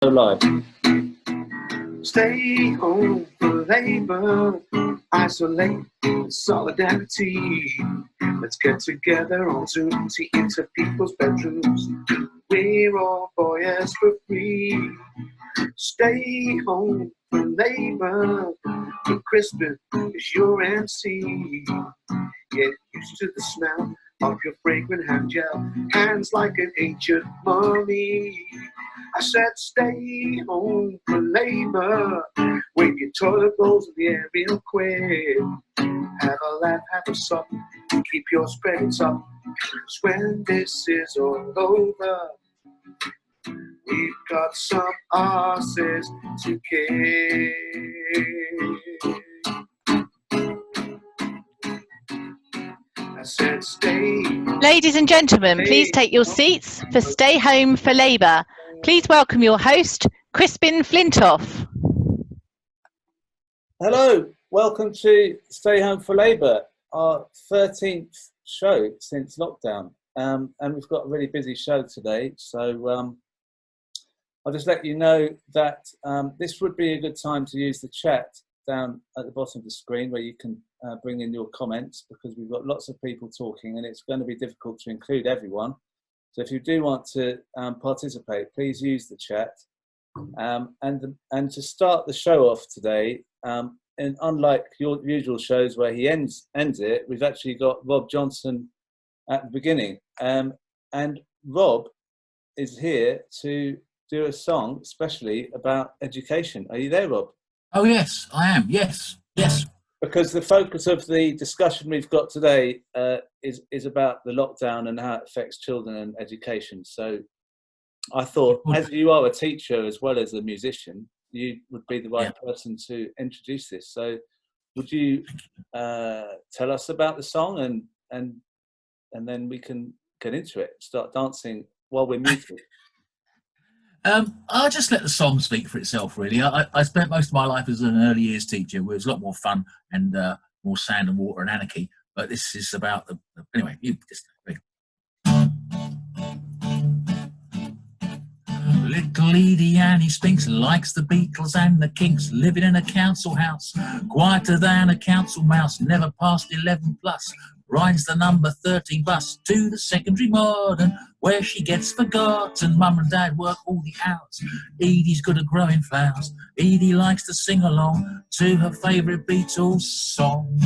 Live. Stay home for labor, isolate solidarity. Let's get together on Zoom, see into people's bedrooms. We're all boys for free. Stay home for labor, but Crispin is your MC. Get used to the smell of your fragrant hand gel, hands like an ancient mummy. I said stay home for labor, wave your toilet bowls in the air real quick. Have a laugh, have a sup, keep your spirits up, 'cause when this is all over, we've got some asses to kick. I said stay. Ladies and gentlemen, please take your seats for Stay Home for Labour. Please welcome your host, Crispin Flintoff. Hello, welcome to Stay Home for Labour, our 13th show since lockdown. And we've got a really busy show today, so I'll just let you know that this would be a good time to use the chat down at the bottom of the screen where you can bring in your comments, because we've got lots of people talking and it's going to be difficult to include everyone. So if you do want to participate, please use the chat. And to start the show off today, and unlike your usual shows where he ends it, we've actually got Rob Johnson at the beginning. And Rob is here to do a song especially about education. Are you there, Rob? Oh yes, I am. Yes. Because the focus of the discussion we've got today is about the lockdown and how it affects children and education. So I thought, as you are a teacher as well as a musician, you would be the right person to introduce this. So would you tell us about the song and then we can get into it, start dancing while we're muted? I'll just let the song speak for itself, really. I spent most of my life as an early years teacher, where it was a lot more fun and more sand and water and anarchy. But this is about anyway, you just... Little Edie Annie Spinks likes the Beatles and the Kinks, living in a council house, quieter than a council mouse, never past 11 plus. Rides the number 13 bus to the secondary modern, where she gets forgotten. Mum and Dad work all the hours. Edie's good at growing flowers. Edie likes to sing along to her favourite Beatles song.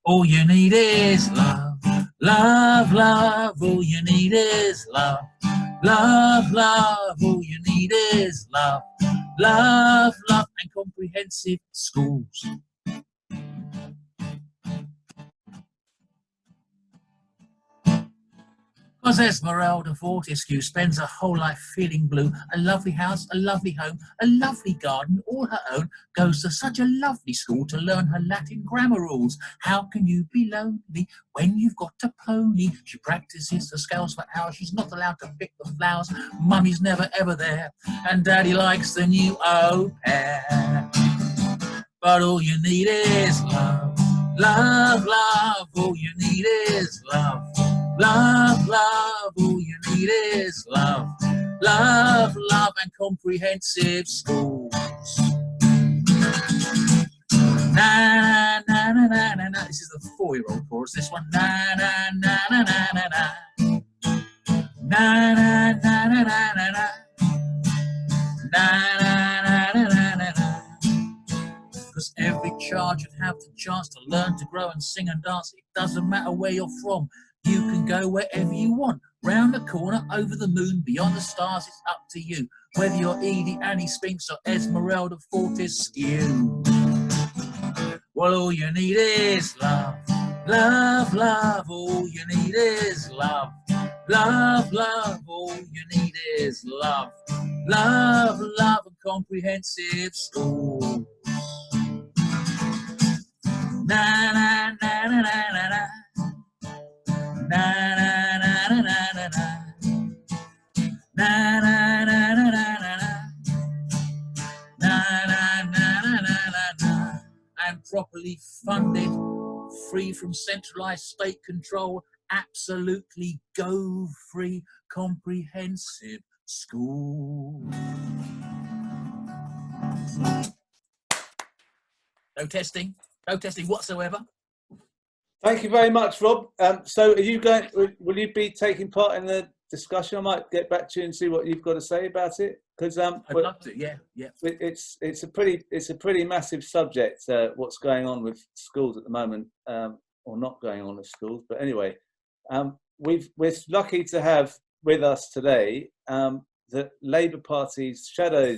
All you need is love, love, love. All you need is love, love, love. All you need is love, love, love, and comprehensive schools. 'Cause Esmeralda Fortescue spends her whole life feeling blue. A lovely house, a lovely home, a lovely garden, all her own. Goes to such a lovely school to learn her Latin grammar rules. How can you be lonely when you've got a pony? She practices the scales for hours. She's not allowed to pick the flowers. Mummy's never ever there, and Daddy likes the new au pair. But all you need is love, love, love. All you need is love, love, love. All you need is love, love, love, and comprehensive schools. Na na na na na na. This is the 4-year-old chorus. This one. Na na na na na na na. Na na na na na na na. Na na na na na na na. 'Cause every child should have the chance to learn to grow and sing and dance. It doesn't matter where you're from. You can go wherever you want, round the corner, over the moon, beyond the stars, it's up to you. Whether you're Edie, Annie Spinks or Esmeralda Fortescue. Well, all you need is love, love, love. All you need is love, love, love. All you need is love, love, love, and comprehensive schools. Na na na na na na na. Na na na na na na na. Na na na na na na na. Na na na na na na. And properly funded, free from centralised state control, absolutely go free, comprehensive school. No testing whatsoever. Thank you very much, Rob. So, are you going? Will you be taking part in the discussion? I might get back to you and see what you've got to say about it, because I'd love to. Yeah. It's a pretty massive subject. What's going on with schools at the moment, or not going on with schools? But anyway, we're lucky to have with us today the Labour Party's shadow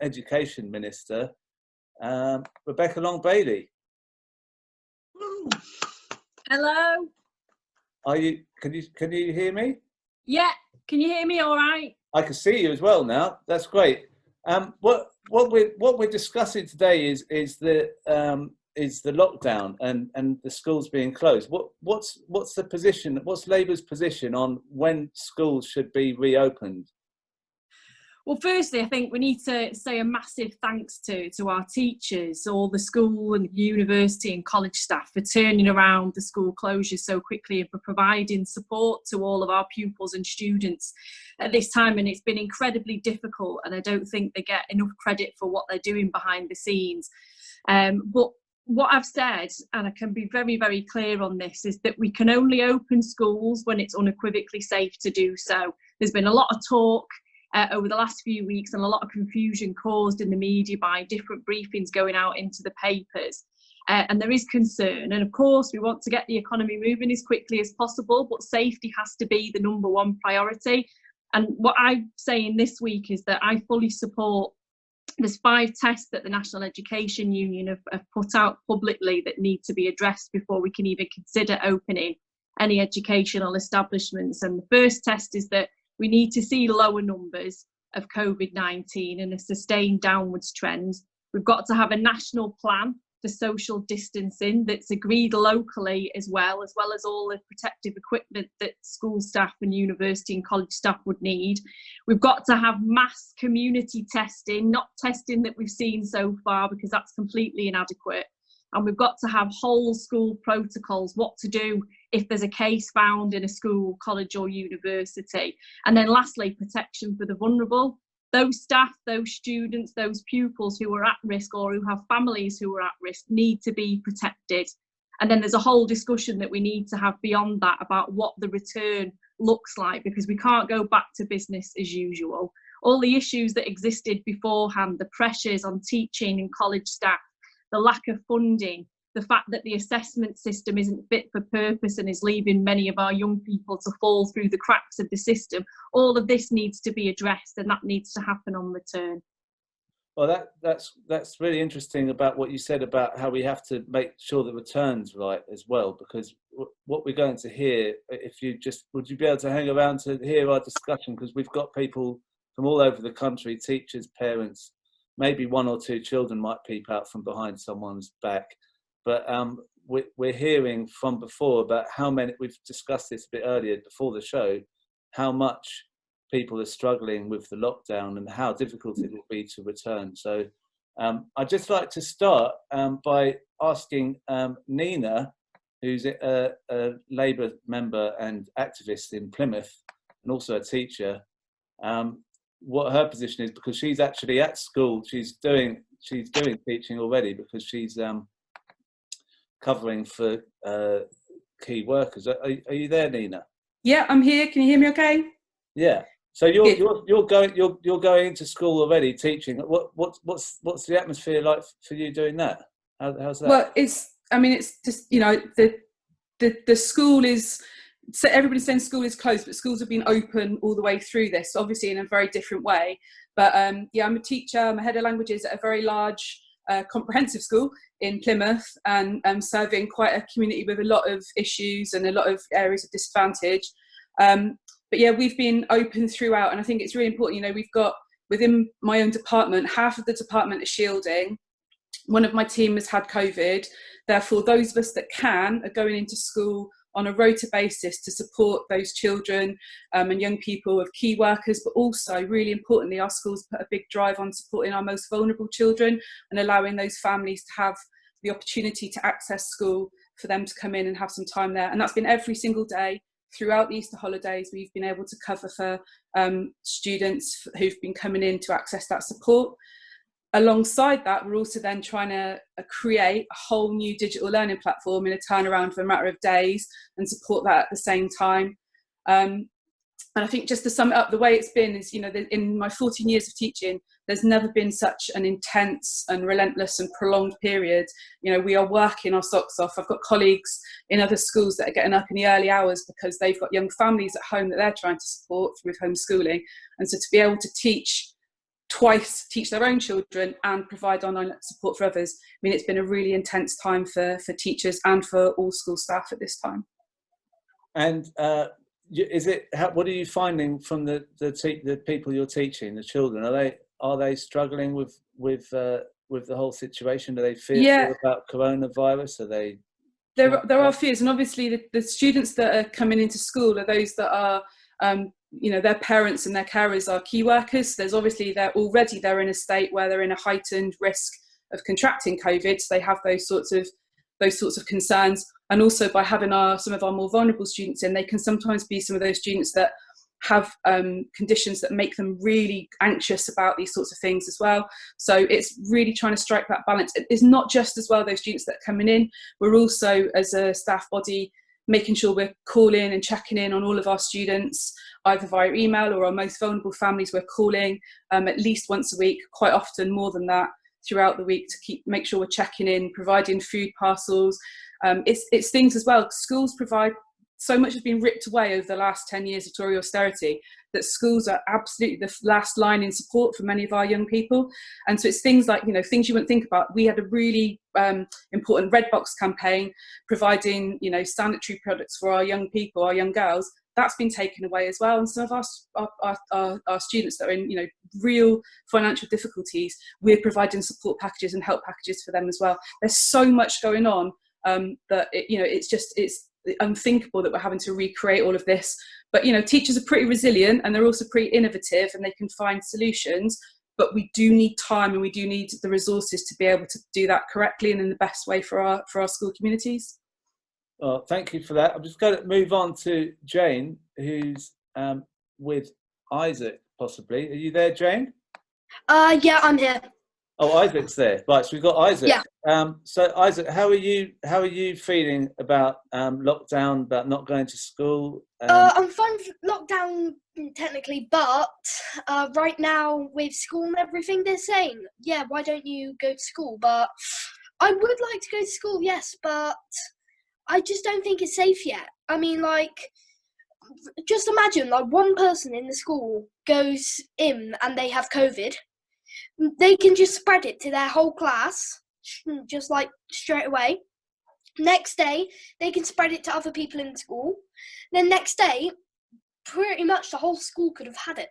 education minister, Rebecca Long-Bailey. Hello. Can you hear me? Yeah. Can you hear me all right? I can see you as well now. That's great. What we're discussing today is the lockdown and the schools being closed. What's the position? What's Labour's position on when schools should be reopened? Well, firstly, I think we need to say a massive thanks to our teachers, all the school and university and college staff for turning around the school closures so quickly and for providing support to all of our pupils and students at this time. And it's been incredibly difficult, and I don't think they get enough credit for what they're doing behind the scenes. But what I've said, and I can be very, very clear on this, is that we can only open schools when it's unequivocally safe to do so. There's been a lot of talk over the last few weeks and a lot of confusion caused in the media by different briefings going out into the papers. And there is concern. And of course, we want to get the economy moving as quickly as possible, but safety has to be the number one priority. And what I'm saying this week is that I fully support. There's 5 tests that the National Education Union have put out publicly that need to be addressed before we can even consider opening any educational establishments. And the first test is that we need to see lower numbers of COVID-19 and a sustained downwards trend. We've got to have a national plan for social distancing that's agreed locally as well as all the protective equipment that school staff and university and college staff would need. We've got to have mass community testing, not testing that we've seen so far, because that's completely inadequate. And we've got to have whole school protocols, what to do if there's a case found in a school, college or university. And then lastly, protection for the vulnerable. Those staff, those students, those pupils who are at risk or who have families who are at risk need to be protected. And then there's a whole discussion that we need to have beyond that about what the return looks like, because we can't go back to business as usual. All the issues that existed beforehand, the pressures on teaching and college staff, the lack of funding, the fact that the assessment system isn't fit for purpose and is leaving many of our young people to fall through the cracks of the system, all of this needs to be addressed, and that needs to happen on return. Well, that's really interesting about what you said about how we have to make sure the return's right as well, because what we're going to hear, would you be able to hang around to hear our discussion, because we've got people from all over the country, teachers, parents, maybe 1 or 2 children might peep out from behind someone's back. But we're hearing from before about how many, we've discussed this a bit earlier before the show, how much people are struggling with the lockdown and how difficult it will be to return. So I'd just like to start by asking Nina, who's a Labour member and activist in Plymouth and also a teacher, what her position is, because she's actually at school. She's doing teaching already, because she's covering for key workers. Are you there, Nina? Yeah, I'm here. Can you hear me okay? Yeah. So you're going into school already teaching. What's the atmosphere like for you doing that? How's that? Well, it's just, the school is, so everybody's saying school is closed, but schools have been open all the way through this, obviously in a very different way. But I'm a teacher. I'm a head of languages at a very large comprehensive school in Plymouth, and serving quite a community with a lot of issues and a lot of areas of disadvantage. But yeah, we've been open throughout, and I think it's really important. We've got, within my own department, half of the department is shielding. One of my team has had COVID. Therefore, those of us that can are going into school on a rota basis to support those children and young people of key workers, but also, really importantly, our schools put a big drive on supporting our most vulnerable children and allowing those families to have the opportunity to access school, for them to come in and have some time there. And that's been every single day throughout the Easter holidays, we've been able to cover for students who've been coming in to access that support. Alongside that, we're also then trying to create a whole new digital learning platform in a turnaround of a matter of days and support that at the same time. And I think just to sum it up, the way it's been is, you know, in my 14 years of teaching, there's never been such an intense and relentless and prolonged period. You know, we are working our socks off. I've got colleagues in other schools that are getting up in the early hours because they've got young families at home that they're trying to support with homeschooling. And so to be able to teach their own children and provide online support for others, I mean, it's been a really intense time for teachers and for all school staff at this time. And what are you finding from the people you're teaching, the children? Are they struggling with the whole situation? Do they fear about coronavirus? Are they? There are fears, and obviously the students that are coming into school are those that are, you know, their parents and their carers are key workers. There's obviously they're in a state where they're in a heightened risk of contracting COVID. So they have those sorts of concerns. And also by having some of our more vulnerable students in, they can sometimes be some of those students that have conditions that make them really anxious about these sorts of things as well. So it's really trying to strike that balance. It's not just as well those students that are coming in. We're also, as a staff body, making sure we're calling and checking in on all of our students, either via email, or our most vulnerable families we're calling at least once a week, quite often more than that throughout the week, to make sure we're checking in, providing food parcels. It's things as well. Schools provide, so much has been ripped away over the last 10 years of Tory austerity, that schools are absolutely the last line in support for many of our young people. And so it's things like, you know, things you wouldn't think about. We had a really important Red Box campaign providing, you know, sanitary products for our young people, our young girls. That's been taken away as well. And some of our students that are in, you know, real financial difficulties, we're providing support packages and help packages for them as well. There's so much going on that it's unthinkable that we're having to recreate all of this. But, you know, teachers are pretty resilient, and they're also pretty innovative, and they can find solutions. But we do need time, and we do need the resources to be able to do that correctly and in the best way for our school communities. Well, thank you for that. I'm just going to move on to Jane, who's with Isaac, possibly. Are you there, Jane? Yeah, I'm here. Oh, Isaac's there. Right, so we've got Isaac. Yeah. So Isaac, how are you feeling about lockdown, about not going to school? I'm fine with lockdown technically, but right now with school and everything, they're saying, yeah, why don't you go to school? But I would like to go to school, yes, but I just don't think it's safe yet. I mean, like, just imagine, like, one person in the school goes in and they have COVID. They can just spread it to their whole class, just like straight away. Next day, they can spread it to other people in the school. Then next day, pretty much the whole school could have had it.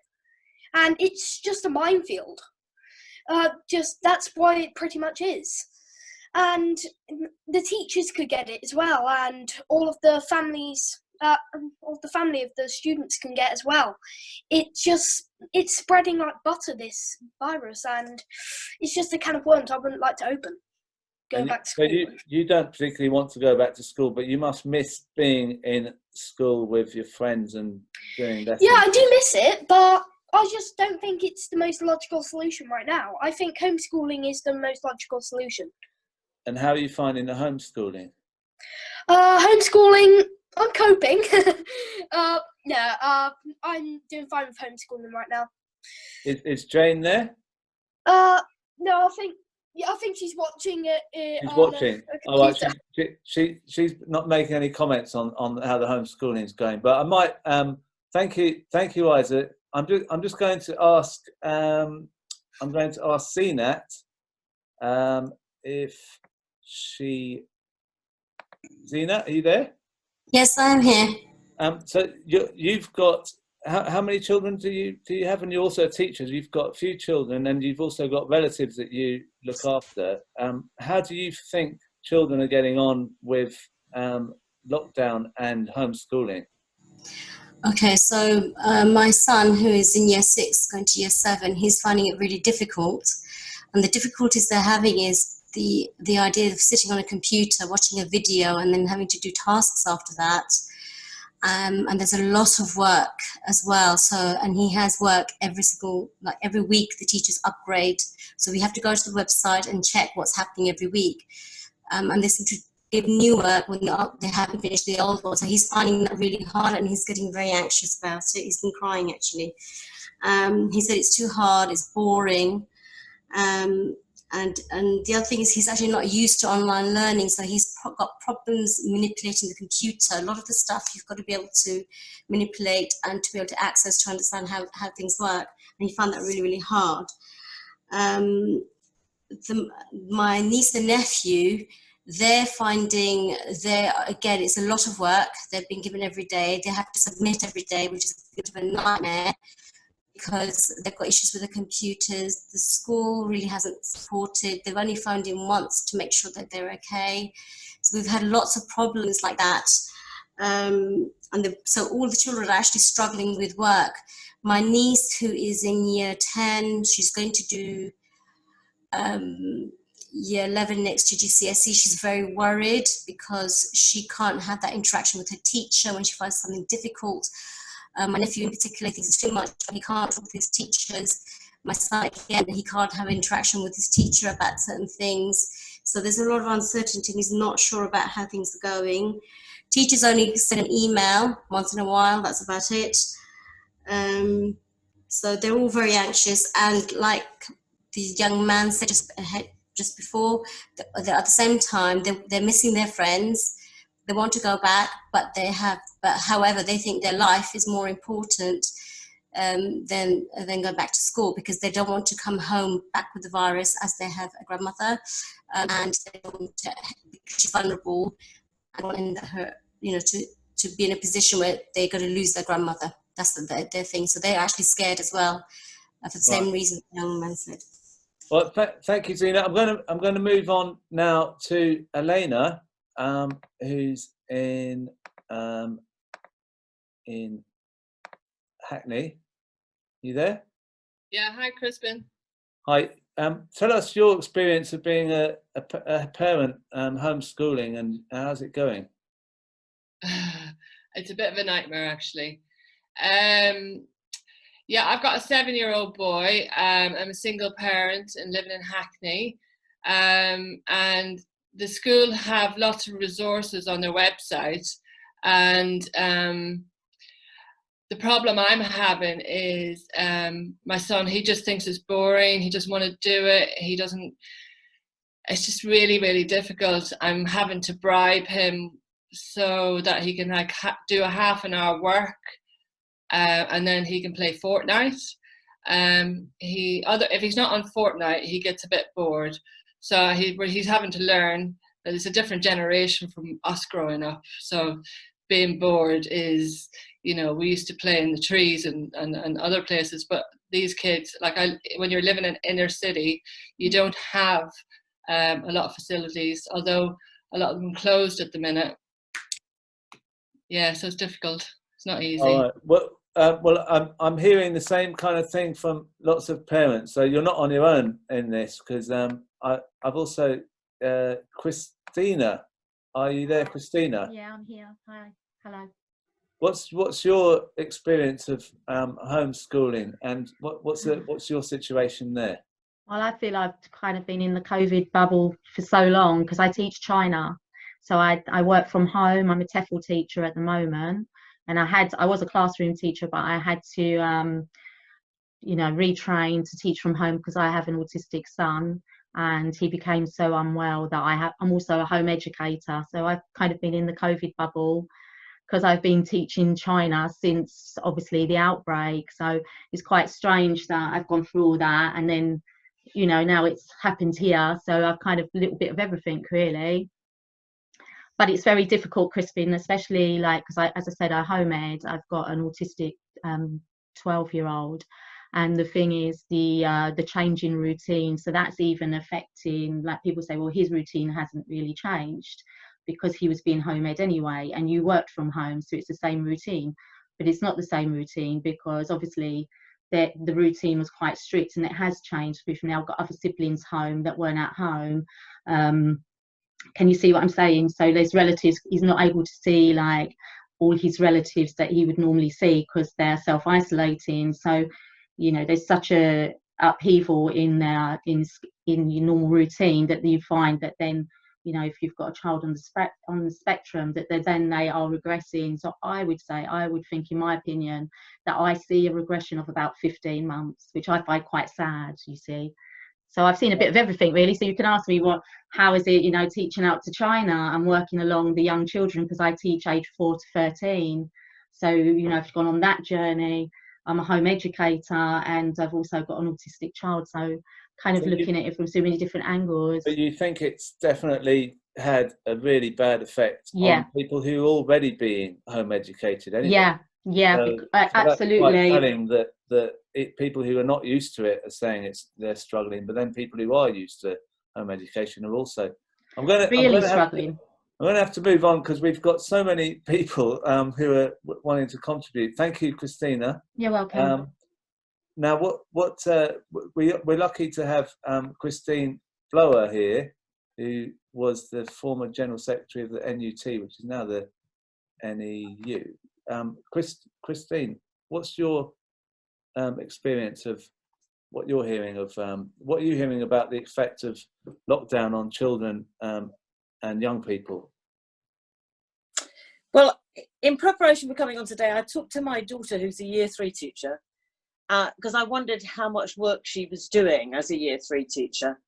And it's just a minefield. That's why it pretty much is. And the teachers could get it as well, and all of the families, the family of the students can get as well. It's spreading like butter, this virus, and it's just a can of worms I wouldn't like to open. Going back to school. So you don't particularly want to go back to school, but you must miss being in school with your friends and doing lessons. Yeah, I do miss it, but I just don't think it's the most logical solution right now. I think homeschooling is the most logical solution. And how are you finding the homeschooling? Homeschooling, I'm coping. I'm doing fine with homeschooling right now. Is Jane there? No, I think she's watching it. She's watching. All right, she's not making any comments on how the homeschooling is going. But I might. Thank you, Isaac. I'm just going to ask. I'm going to ask CNAT if she. Zena, are you there? Yes, I'm here. So you've got how many children do you have? And you're also teachers. You've got a few children, and you've also got relatives that you look after. How do you think children are getting on with lockdown and homeschooling? Okay, so my son, who is in year 6, going to year 7, he's finding it really difficult, and the difficulties they're having is the idea of sitting on a computer, watching a video, and then having to do tasks after that. And there's a lot of work as well. So, and he has work every week the teachers upgrade. So we have to go to the website and check what's happening every week. And they seem to give new work when they haven't finished the old one. So he's finding that really hard, and he's getting very anxious about it. He's been crying, actually. He said it's too hard, it's boring. And the other thing is he's actually not used to online learning, so he's got problems manipulating the computer. A lot of the stuff you've got to be able to manipulate and to be able to access to understand how things work, and he found that really, really hard. My niece and nephew, they're finding again, it's a lot of work. They've been given every day. They have to submit every day, which is a bit of a nightmare, because they've got issues with the computers. The school really hasn't supported. They've only phoned in once to make sure that they're okay. So we've had lots of problems like that. So all the children are actually struggling with work. My niece, who is in year 10, she's going to do year 11 next to GCSE. She's very worried because she can't have that interaction with her teacher when she finds something difficult. My nephew in particular thinks it's too much, but he can't talk with his teachers. My son, again, he can't have interaction with his teacher about certain things. So there's a lot of uncertainty, and he's not sure about how things are going. Teachers only send an email once in a while, that's about it. So they're all very anxious, and like the young man said just before, they're at the same time, they're missing their friends. They want to go back, but however, they think their life is more important than going back to school, because they don't want to come home back with the virus, as they have a grandmother, and they don't want to, because she's vulnerable, and her, to be in a position where they're going to lose their grandmother. That's their thing. So they're actually scared as well, for the same reason the young man said. Well, thank you, Zena. I'm going to move on now to Elena, who's in Hackney. You there? Yeah. Hi, Crispin. Hi. Tell us your experience of being a parent, homeschooling, and how's it going? It's a bit of a nightmare, actually. Yeah, I've got a 7-year-old boy. I'm a single parent and living in Hackney. And the school have lots of resources on their website. And the problem I'm having is my son, he just thinks it's boring. He doesn't want to do it. It's just really, really difficult. I'm having to bribe him so that he can do a half an hour work. And then he can play Fortnite. If he's not on Fortnite, he gets a bit bored. So he's having to learn that it's a different generation from us growing up. So being bored is, we used to play in the trees and other places, but these kids, when you're living in inner city, you don't have a lot of facilities, although a lot of them closed at the minute. Yeah, so it's difficult. It's not easy. All right. Well, I'm hearing the same kind of thing from lots of parents. So you're not on your own in this, because I've also Christina. Are you there, Christina? Yeah, I'm here. Hi, hello. What's your experience of homeschooling, and what's your situation there? Well, I feel I've kind of been in the COVID bubble for so long because I teach China. So I work from home. I'm a TEFL teacher at the moment, and I was a classroom teacher, but I had to retrain to teach from home because I have an autistic son, and he became so unwell that I'm also a home educator. So I've kind of been in the COVID bubble because I've been teaching China since obviously the outbreak. So it's quite strange that I've gone through all that, and then now it's happened here. So I've kind of a little bit of everything really. But it's very difficult, Crispin, especially because as I said, I home ed. I've got an autistic 12-year-old, and the thing is the change in routine. So that's even affecting, people say, well, his routine hasn't really changed because he was being home ed anyway, and you worked from home, so it's the same routine. But it's not the same routine because obviously the routine was quite strict, and it has changed. We've now got other siblings home that weren't at home. Can you see what I'm saying? So there's relatives he's not able to see, all his relatives that he would normally see because they're self-isolating. So, you know, there's such a upheaval in your normal routine that you find that then, you know, if you've got a child on the spectrum, that then they are regressing. So I would think, in my opinion, that I see a regression of about 15 months, which I find quite sad, you see. So I've seen a bit of everything, really. So you can ask me, how is it, you know, teaching out to China and working along the young children, because I teach age 4 to 13. So, you know, I've gone on that journey. I'm a home educator, and I've also got an autistic child. So kind of looking at it from so many different angles. But you think it's definitely had a really bad effect on people who are already being home educated anyway? So absolutely. That's quite telling that people who are not used to it are saying they're struggling, but then people who are used to home education are also. I'm going to have to move on because we've got so many people who are wanting to contribute. Thank you, Christina. You're welcome. Now, we're lucky to have Christine Blower here, who was the former General Secretary of the NUT, which is now the NEU. Christine, what's your experience of what you're hearing what are you hearing about the effect of lockdown on children and young people? Well, in preparation for coming on today, I talked to my daughter, who's a Year 3 teacher, because I wondered how much work she was doing as a Year 3 teacher.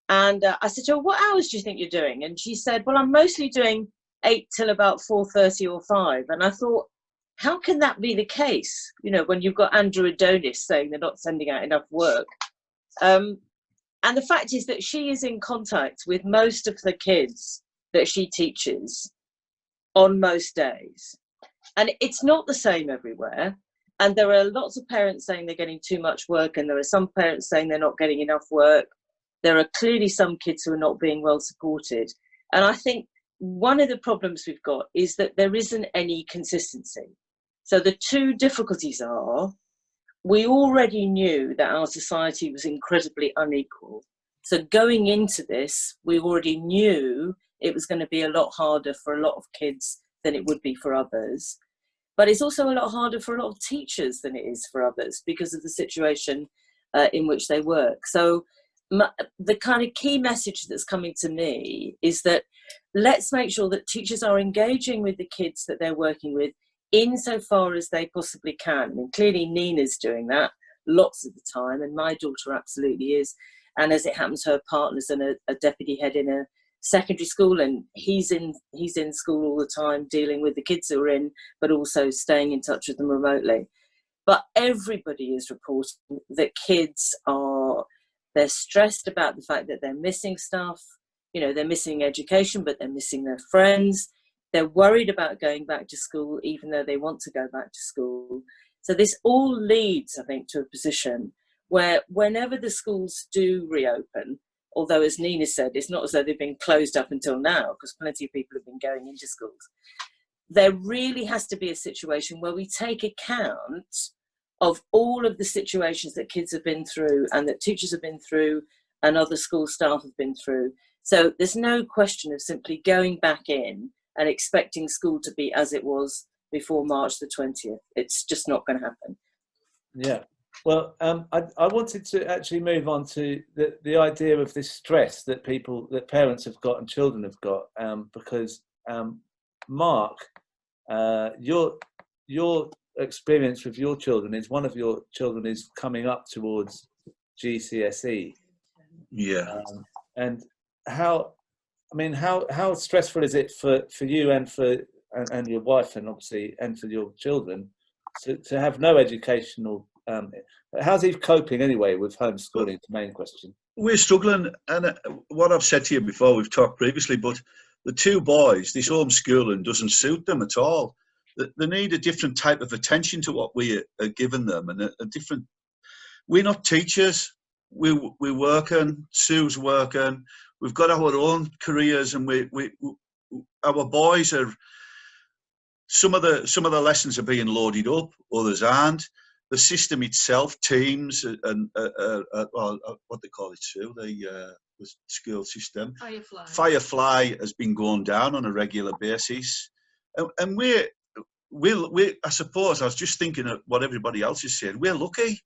And I said to her, what hours do you think you're doing? And she said, well, I'm mostly doing 8 till about 4:30 or 5. And I thought, how can that be the case? You know, when you've got Andrew Adonis saying they're not sending out enough work. And the fact is that she is in contact with most of the kids that she teaches on most days. And it's not the same everywhere. And there are lots of parents saying they're getting too much work, and there are some parents saying they're not getting enough work. There are clearly some kids who are not being well supported. And I think one of the problems we've got is that there isn't any consistency. So the two difficulties are, we already knew that our society was incredibly unequal. So going into this, we already knew it was going to be a lot harder for a lot of kids than it would be for others. But it's also a lot harder for a lot of teachers than it is for others because of the situation in which they work. So the kind of key message that's coming to me is that let's make sure that teachers are engaging with the kids that they're working with insofar as they possibly can. And clearly Nina's doing that lots of the time, and my daughter absolutely is. And as it happens, her partner's a deputy head in a secondary school, and he's in school all the time dealing with the kids who are in, but also staying in touch with them remotely. But everybody is reporting that kids they're stressed about the fact that they're missing stuff. You know, they're missing education, but they're missing their friends. They're worried about going back to school, even though they want to go back to school. So this all leads, I think, to a position where whenever the schools do reopen, although as Nina said, it's not as though they've been closed up until now, because plenty of people have been going into schools, there really has to be a situation where we take account of all of the situations that kids have been through and that teachers have been through and other school staff have been through. So there's no question of simply going back in and expecting school to be as it was before March the 20th. It's just not going to happen. Yeah. Well, I wanted to actually move on to the idea of this stress that parents have got and children have got, because Mark, your experience with your children is one of your children is coming up towards GCSE. Yeah. And how stressful is it for you and and your wife, and obviously and for your children to have no educational? How's he coping anyway with homeschooling? The main question. We're struggling, and what I've said to you before, we've talked previously, but the two boys, this homeschooling doesn't suit them at all. They need a different type of attention to what we are giving them, and a different. We're not teachers. We're working. Sue's working. We've got our own careers, and our boys are. Some of the lessons are being loaded up, others aren't. The system itself, Teams and what they call it, Sue, the school system. Firefly has been going down on a regular basis, and I suppose I was just thinking of what everybody else is saying. We're lucky.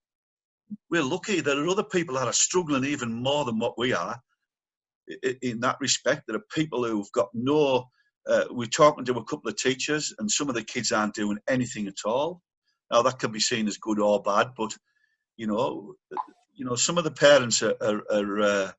We're lucky. There are other people that are struggling even more than what we are in that respect. There are people who've got no. We're talking to a couple of teachers, and some of the kids aren't doing anything at all. Now that can be seen as good or bad, but you know, some of the parents are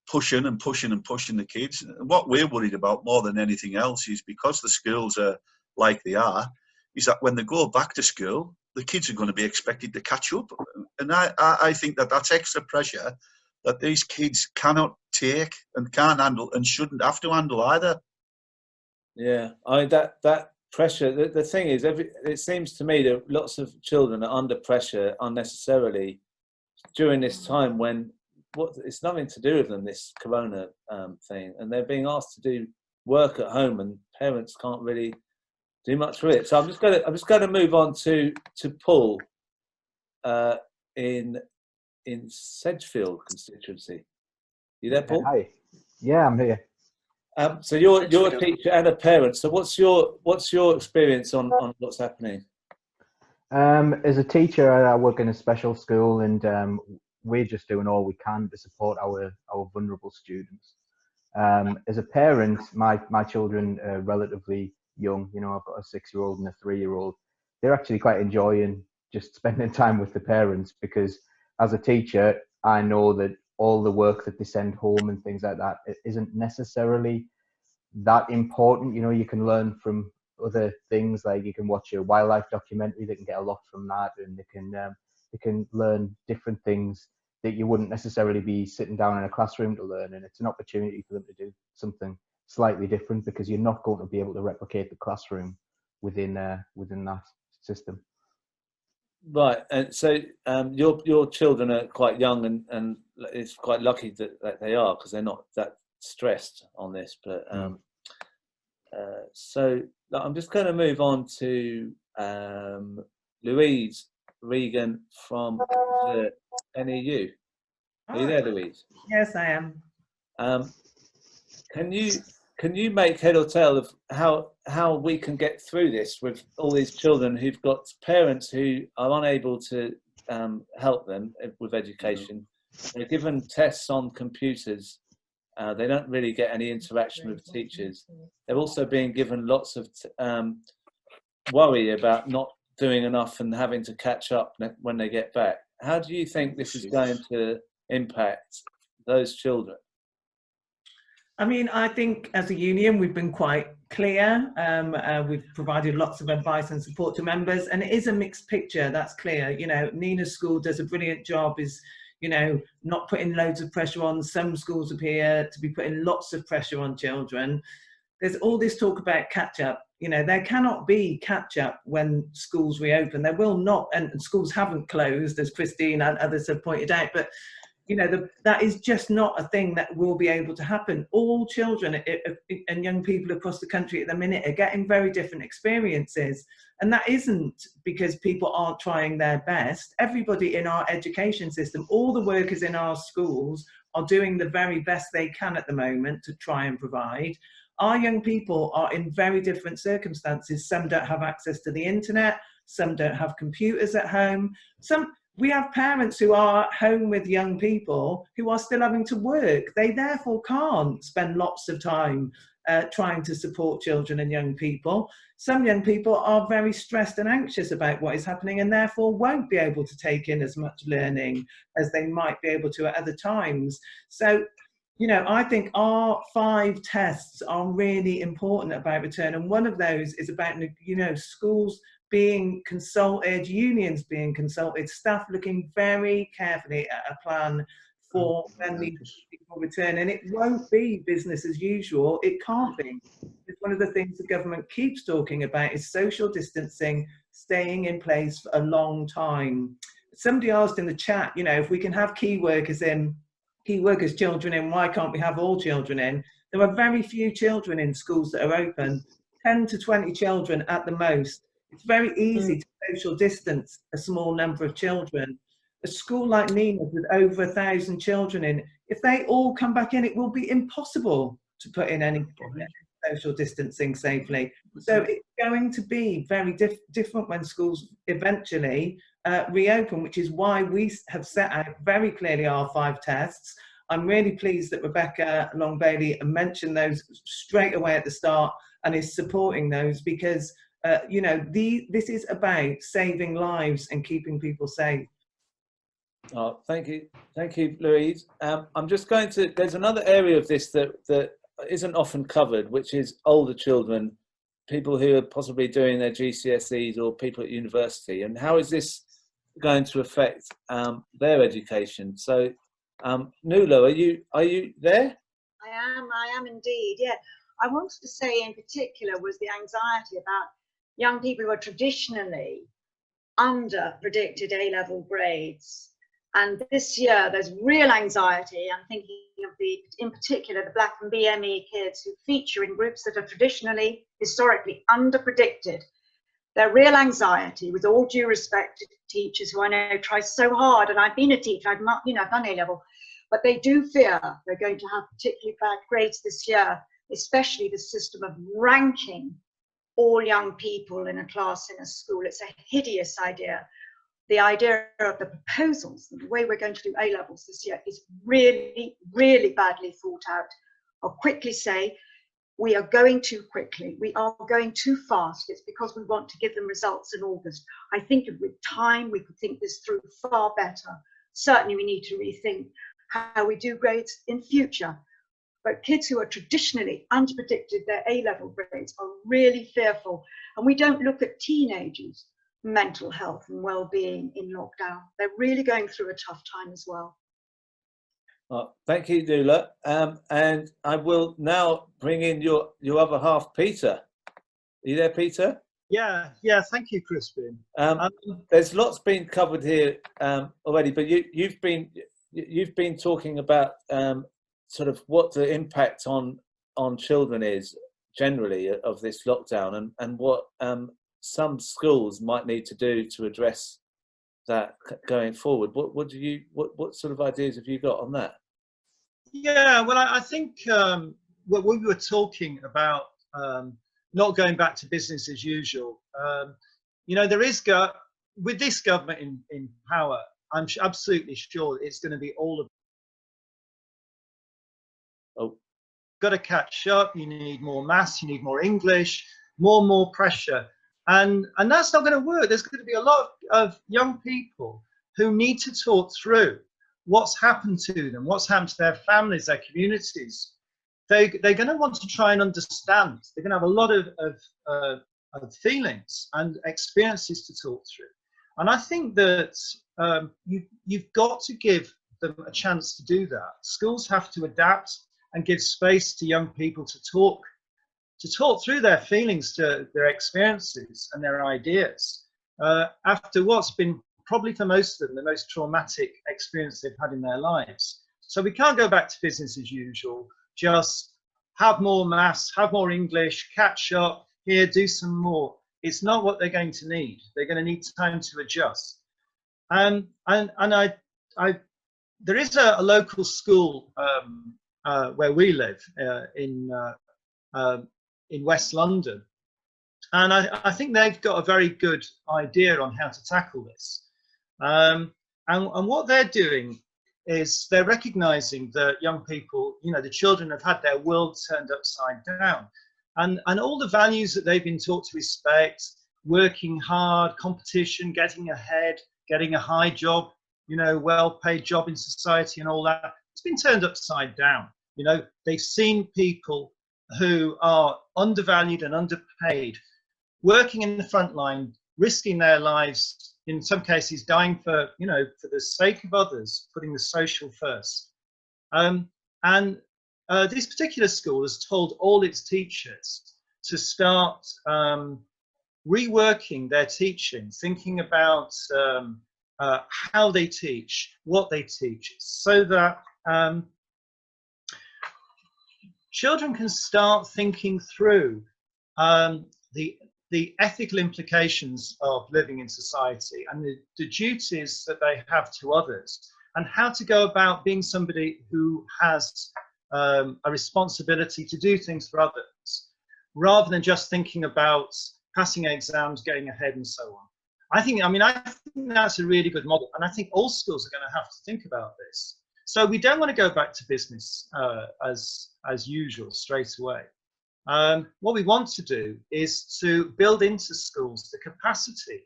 pushing the kids. And what we're worried about more than anything else is, because the schools are like they are, is that when they go back to school, the kids are going to be expected to catch up. And I think that's extra pressure that these kids cannot take and can't handle and shouldn't have to handle either. Yeah, I mean, that pressure, the thing is, it seems to me that lots of children are under pressure unnecessarily during this time when it's nothing to do with them, this corona thing, and they're being asked to do work at home, and parents can't really do much with it. So I'm just going to move on to Paul in Sedgefield constituency. You there, Paul? Hi. Yeah, I'm here. So you're a teacher and a parent. So what's your experience on what's happening? As a teacher, I work in a special school, and we're just doing all we can to support our vulnerable students. As a parent, my children are relatively young. You know, I've got a 6-year-old and a 3-year-old. They're actually quite enjoying just spending time with the parents, because as a teacher, I know that all the work that they send home and things like that, it isn't necessarily that important. You know, you can learn from other things, like you can watch a wildlife documentary, they can get a lot from that, and they can learn different things that you wouldn't necessarily be sitting down in a classroom to learn. And it's an opportunity for them to do something slightly different, because you're not going to be able to replicate the classroom within that system. Right, and so your children are quite young, and it's quite lucky that they are, because they're not that stressed on this. But so I'm just going to move on to Louise Regan from the NEU. Are you there, Louise? Yes, I am. Can you make head or tail of how we can get through this with all these children who've got parents who are unable to help them with education? They're given tests on computers. They don't really get any interaction with teachers. They're also being given lots of worry about not doing enough and having to catch up when they get back. How do you think this is going to impact those children? I mean, I think as a union, we've been quite clear. We've provided lots of advice and support to members, and it is a mixed picture, that's clear. You know, Nina's school does a brilliant job, is, you know, not putting loads of pressure on. Some schools appear to be putting lots of pressure on children. There's all this talk about catch-up. You know, there cannot be catch-up when schools reopen. There will not, and schools haven't closed, as Christine and others have pointed out, but you know, that is just not a thing that will be able to happen. All children and young people across the country at the minute are getting very different experiences. And that isn't because people aren't trying their best. Everybody in our education system, all the workers in our schools are doing the very best they can at the moment to try and provide. Our young people are in very different circumstances. Some don't have access to the internet. Some don't have computers at home. We have parents who are home with young people who are still having to work. They therefore can't spend lots of time trying to support children and young people. Some young people are very stressed and anxious about what is happening, and therefore won't be able to take in as much learning as they might be able to at other times. So, you know, I think our 5 tests are really important about return. And one of those is about, you know, schools being consulted, unions being consulted, staff looking very carefully at a plan for when these people return. And it won't be business as usual. It can't be. It's one of the things the government keeps talking about is social distancing, staying in place for a long time. Somebody asked in the chat, you know, if we can have key workers children in, why can't we have all children in? There are very few children in schools that are open, 10 to 20 children at the most. It's very easy to social distance a small number of children. A school like Nina's with over 1,000 children in, if they all come back in, it will be impossible to put in any social distancing safely. So it's going to be very different when schools eventually reopen, which is why we have set out very clearly our 5 tests. I'm really pleased that Rebecca Long-Bailey mentioned those straight away at the start and is supporting those, because you know, this is about saving lives and keeping people safe. Oh, thank you, Louise. I'm just going to. There's another area of this that isn't often covered, which is older children, people who are possibly doing their GCSEs or people at university, and how is this going to affect their education? So, Nuala, are you there? I am indeed. Yeah, I wanted to say in particular was the anxiety about young people who are traditionally under predicted A-level grades. And this year, there's real anxiety. I'm thinking of in particular, the Black and BME kids who feature in groups that are traditionally, historically under-predicted. Their real anxiety, with all due respect to teachers who I know try so hard, and I've been a teacher, I've done A-level, but they do fear they're going to have particularly bad grades this year, especially the system of ranking all young people in a class in a school. It's a hideous idea. The idea of the proposals and the way we're going to do A-levels this year is really, really badly thought out. I'll quickly say, we are going too quickly. We are going too fast. It's because we want to give them results in August. I think with time, we could think this through far better. Certainly, we need to rethink how we do grades in future. But kids who are traditionally underpredicted their A-level grades are really fearful. And we don't look at teenagers' mental health and well-being in lockdown. They're really going through a tough time as well. Thank you, Nuala. And I will now bring in your other half, Peter. Are you there, Peter? Yeah, thank you, Crispin. There's lots been covered here already, but you've been talking about sort of what the impact on children is generally of this lockdown, and what some schools might need to do to address that going forward. What sort of ideas have you got on that? Yeah, well, I think what we were talking about, not going back to business as usual. You know, there is with this government in power, I'm absolutely sure it's going to be all of got to catch up. You need more maths, you need more English, more pressure, and that's not going to work. There's going to be a lot of young people who need to talk through what's happened to them, what's happened to their families, their communities. They're going to want to try and understand. They're going to have a lot of feelings and experiences to talk through. And I think that you've got to give them a chance to do that. Schools have to adapt and give space to young people to talk through their feelings, to their experiences and their ideas. After what's been probably for most of them the most traumatic experience they've had in their lives. So we can't go back to business as usual, just have more maths, have more English, catch up, here, do some more. It's not what they're going to need. They're going to need time to adjust. And there is a local school where we live in West London. And I think they've got a very good idea on how to tackle this. And what they're doing is they're recognizing that young people, you know, the children have had their world turned upside down. And all the values that they've been taught to respect, working hard, competition, getting ahead, getting a high job, you know, well-paid job in society and all that, it's been turned upside down. You know, they've seen people who are undervalued and underpaid, working in the front line, risking their lives, in some cases dying for, you know, for the sake of others, putting the social first. This particular school has told all its teachers to start reworking their teaching, thinking about how they teach, what they teach, so that children can start thinking through the ethical implications of living in society and the duties that they have to others, and how to go about being somebody who has a responsibility to do things for others. rather than just thinking about passing exams, getting ahead, and so on. I think that's a really good model, and I think all schools are going to have to think about this. So we don't want to go back to business as usual straight away. What we want to do is to build into schools the capacity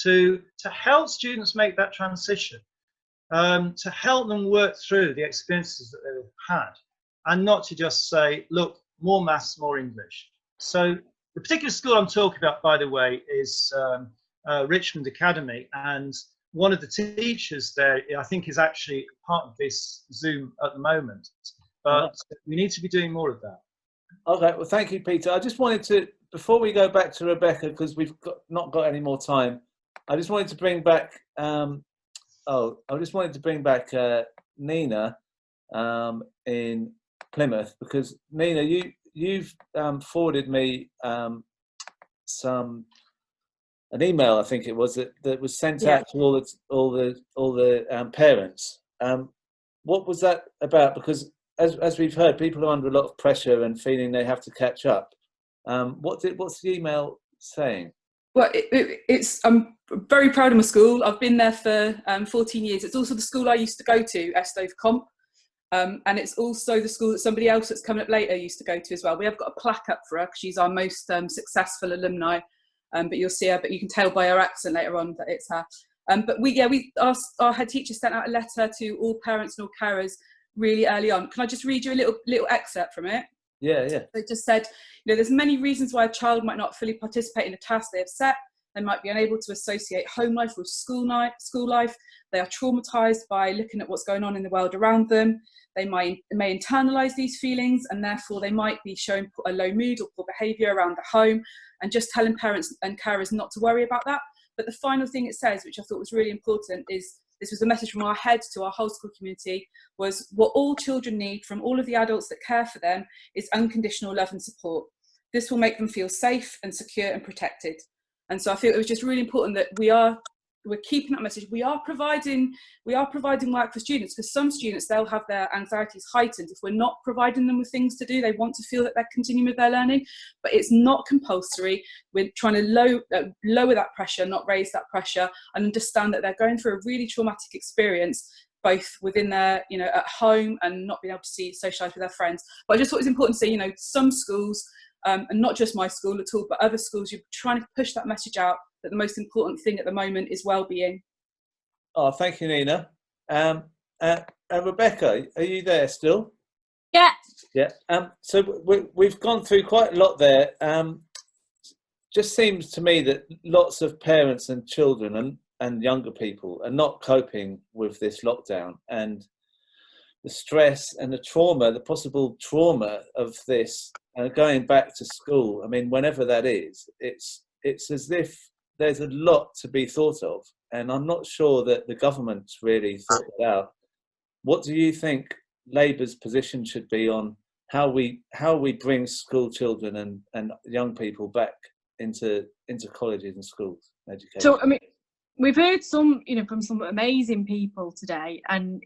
to help students make that transition, to help them work through the experiences that they've had, and not to just say, look, more maths, more English. So the particular school I'm talking about, by the way, is Richmond Academy, and one of the teachers there, I think, is actually part of this Zoom at the moment, but we need to be doing more of that. Okay, well, thank you, Peter. I just wanted to, before we go back to Rebecca, because we've not got any more time, I just wanted to bring back, Nina in Plymouth, because Nina, you've forwarded me an email, I think it was, that was sent out to all the parents. What was that about? Because as we've heard, people are under a lot of pressure and feeling they have to catch up. What's the email saying? Well, I'm very proud of my school. I've been there for 14 years. It's also the school I used to go to, Estove Comp. And it's also the school that somebody else that's coming up later used to go to as well. We have got a plaque up for her because she's our most successful alumni. But you'll see her, but you can tell by her accent later on that it's her. But our head teacher sent out a letter to all parents and all carers really early on. Can I just read you a little excerpt from it? Yeah. They just said, there's many reasons why a child might not fully participate in a task they have set. They might be unable to associate home life with school life. They are traumatized by looking at what's going on in the world around them. They may internalize these feelings, and therefore they might be showing a low mood or poor behavior around the home, and just telling parents and carers not to worry about that. But the final thing it says, which I thought was really important, is this was a message from our head to our whole school community, was what all children need from all of the adults that care for them is unconditional love and support. This will make them feel safe and secure and protected. And so I feel it was just really important that we're keeping that message. We are providing work for students, because some students, they'll have their anxieties heightened if we're not providing them with things to do. They want to feel that they're continuing with their learning, but it's not compulsory. We're trying to lower that pressure, not raise that pressure, and understand that they're going through a really traumatic experience, both within their, at home, and not being able to socialise with their friends. But I just thought it was important to say, some schools, and not just my school at all, but other schools, you're trying to push that message out that the most important thing at the moment is well-being. Oh, thank you, Nina. Rebecca, are you there still? Yeah. Yeah. So we've gone through quite a lot there. Just seems to me that lots of parents and children and younger people are not coping with this lockdown, and the stress and the trauma, the possible trauma of this, going back to school. I mean, whenever that is, it's as if there's a lot to be thought of, and I'm not sure that the government's really thought it out. What do you think Labour's position should be on how we bring school children and young people back into colleges and schools and education? So, I mean, we've heard some, from some amazing people today, and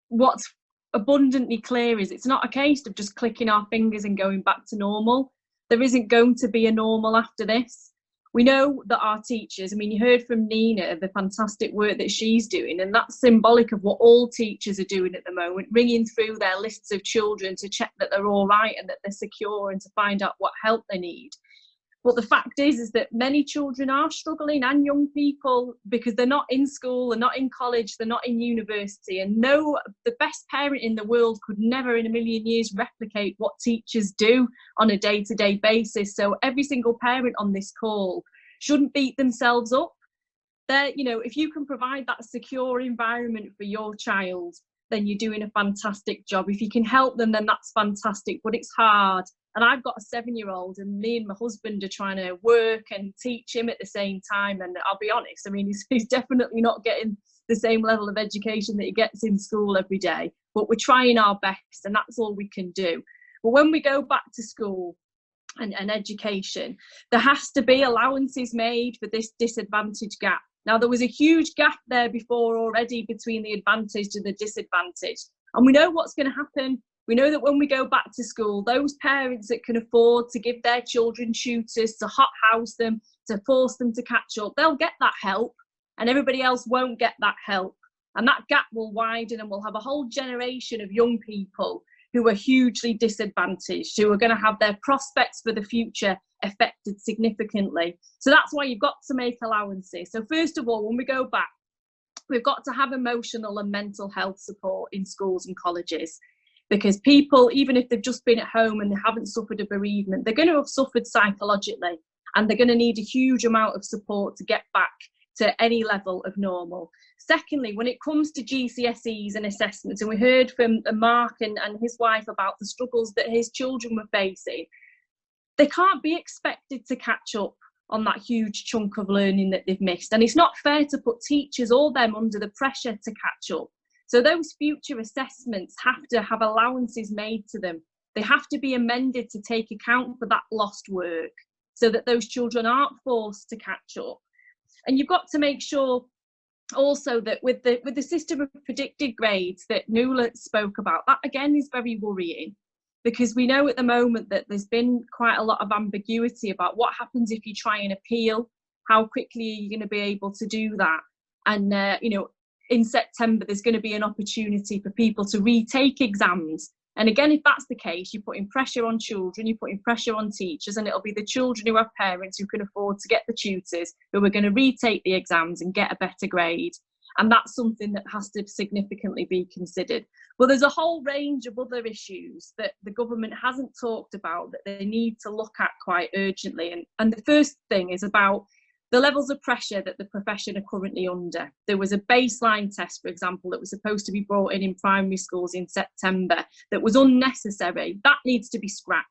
what's abundantly clear is it's not a case of just clicking our fingers and going back to normal. There isn't going to be a normal after this. We know that our teachers, you heard from Nina the fantastic work that she's doing, and that's symbolic of what all teachers are doing at the moment, ringing through their lists of children to check that they're all right and that they're secure, and to find out what help they need. But the fact is that many children are struggling, and young people, because they're not in school, they're not in college, they're not in university. And no, the best parent in the world could never in a million years replicate what teachers do on a day-to-day basis. So every single parent on this call shouldn't beat themselves up. If you can provide that secure environment for your child, then you're doing a fantastic job. If you can help them, then that's fantastic, but it's hard. And I've got a 7-year-old, and me and my husband are trying to work and teach him at the same time. And I'll be honest, he's definitely not getting the same level of education that he gets in school every day, but we're trying our best, and that's all we can do. But when we go back to school and education, there has to be allowances made for this disadvantage gap. Now, there was a huge gap there before already between the advantaged and the disadvantaged. And we know what's going to happen We know that when we go back to school, those parents that can afford to give their children tutors, to hot house them, to force them to catch up, they'll get that help, and everybody else won't get that help. And that gap will widen, and we'll have a whole generation of young people who are hugely disadvantaged, who are going to have their prospects for the future affected significantly. So that's why you've got to make allowances. So first of all, when we go back, we've got to have emotional and mental health support in schools and colleges, because people, even if they've just been at home and they haven't suffered a bereavement, they're going to have suffered psychologically, and they're going to need a huge amount of support to get back to any level of normal. Secondly, when it comes to GCSEs and assessments, and we heard from Mark and his wife about the struggles that his children were facing, they can't be expected to catch up on that huge chunk of learning that they've missed. And it's not fair to put teachers or them under the pressure to catch up. So those future assessments have to have allowances made to them. They have to be amended to take account for that lost work, so that those children aren't forced to catch up. And you've got to make sure also that with the system of predicted grades that Nuala spoke about, that again is very worrying, because we know at the moment that there's been quite a lot of ambiguity about what happens if you try and appeal. How quickly are you going to be able to do that? And in September there's going to be an opportunity for people to retake exams. And again, if that's the case, you're putting pressure on children, you're putting pressure on teachers, and it'll be the children who have parents who can afford to get the tutors who are going to retake the exams and get a better grade. And that's something that has to significantly be considered. But there's a whole range of other issues that the government hasn't talked about that they need to look at quite urgently. And the first thing is about the levels of pressure that the profession are currently under. There was a baseline test, for example, that was supposed to be brought in primary schools in September that was unnecessary. That needs to be scrapped.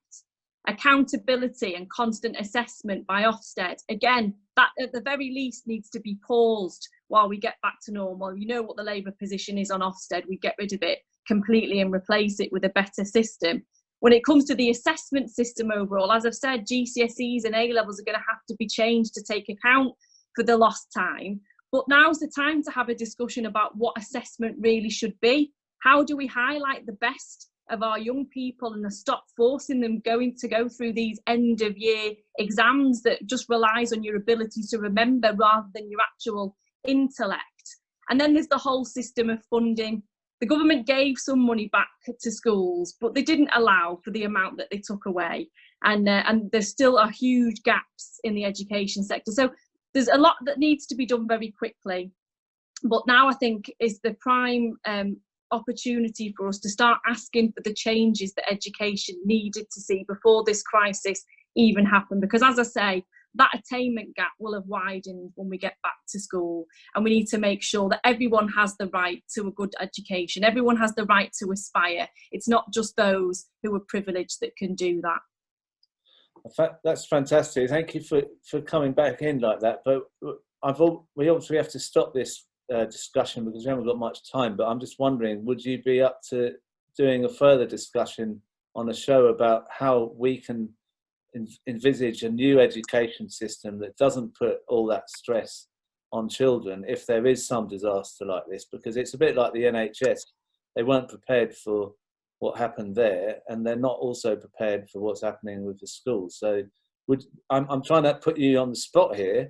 Accountability and constant assessment by Ofsted, again, that at the very least needs to be paused while we get back to normal. You know what the Labour position is on Ofsted. We get rid of it completely and replace it with a better system. When it comes to the assessment system overall, as I've said, GCSEs and A-levels are going to have to be changed to take account for the lost time. But now's the time to have a discussion about what assessment really should be. How do we highlight the best of our young people and stop forcing them to go through these end-of-year exams that just relies on your ability to remember rather than your actual intellect? And then there's the whole system of funding. The government gave some money back to schools, but they didn't allow for the amount that they took away. And there still are huge gaps in the education sector. So there's a lot that needs to be done very quickly. But now I think is the prime opportunity for us to start asking for the changes that education needed to see before this crisis even happened. Because as I say, that attainment gap will have widened when we get back to school, and we need to make sure that everyone has the right to a good education. Everyone has the right to aspire. It's not just those who are privileged that can do that. In fact, that's fantastic. Thank you for coming back in like that. But we obviously have to stop this discussion because we haven't got much time. But I'm just wondering, would you be up to doing a further discussion on a show about how we can envisage a new education system that doesn't put all that stress on children if there is some disaster like this? Because it's a bit like the NHS. They weren't prepared for what happened there, and they're not also prepared for what's happening with the schools. So I'm trying to put you on the spot here.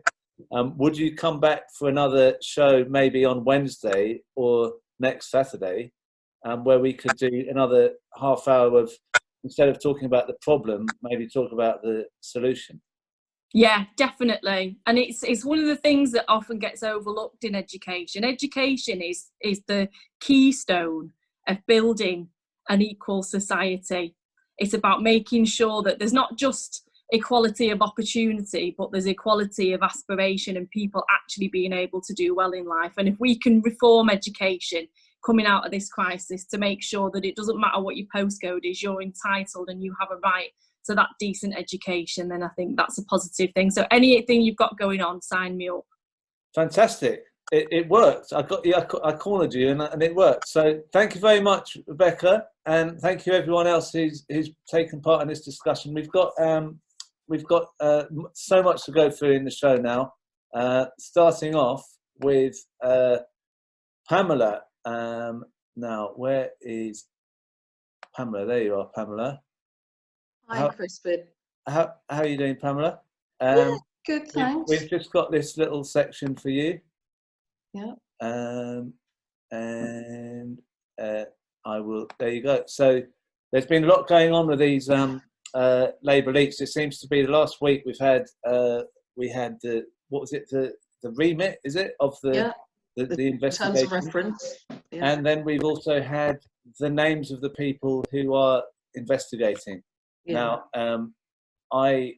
Would you come back for another show maybe on Wednesday or next Saturday, where we could do another half hour of, instead of talking about the problem, maybe talk about the solution? Yeah, definitely. And it's one of the things that often gets overlooked in education. Education is the keystone of building an equal society. It's about making sure that there's not just equality of opportunity, but there's equality of aspiration and people actually being able to do well in life. And if we can reform education coming out of this crisis to make sure that it doesn't matter what your postcode is, you're entitled and you have a right to that decent education, then I think that's a positive thing. So anything you've got going on, sign me up. Fantastic. It worked. I cornered you and it worked. So thank you very much, Rebecca, and thank you everyone else who's taken part in this discussion. We've got so much to go through in the show now. Starting off with Pamela. Now, where is Pamela, there you are, Pamela. Hi, Crispin. How are you doing, Pamela? Yeah, good, thanks. We've just got this little section for you. Yeah. And I will, there you go. So there's been a lot going on with these Labour leaks. It seems to be the last week we had the, what was it, the remit, is it, of the investigation? Terms of reference. Yeah. And then we've also had the names of the people who are investigating. Yeah. Now, I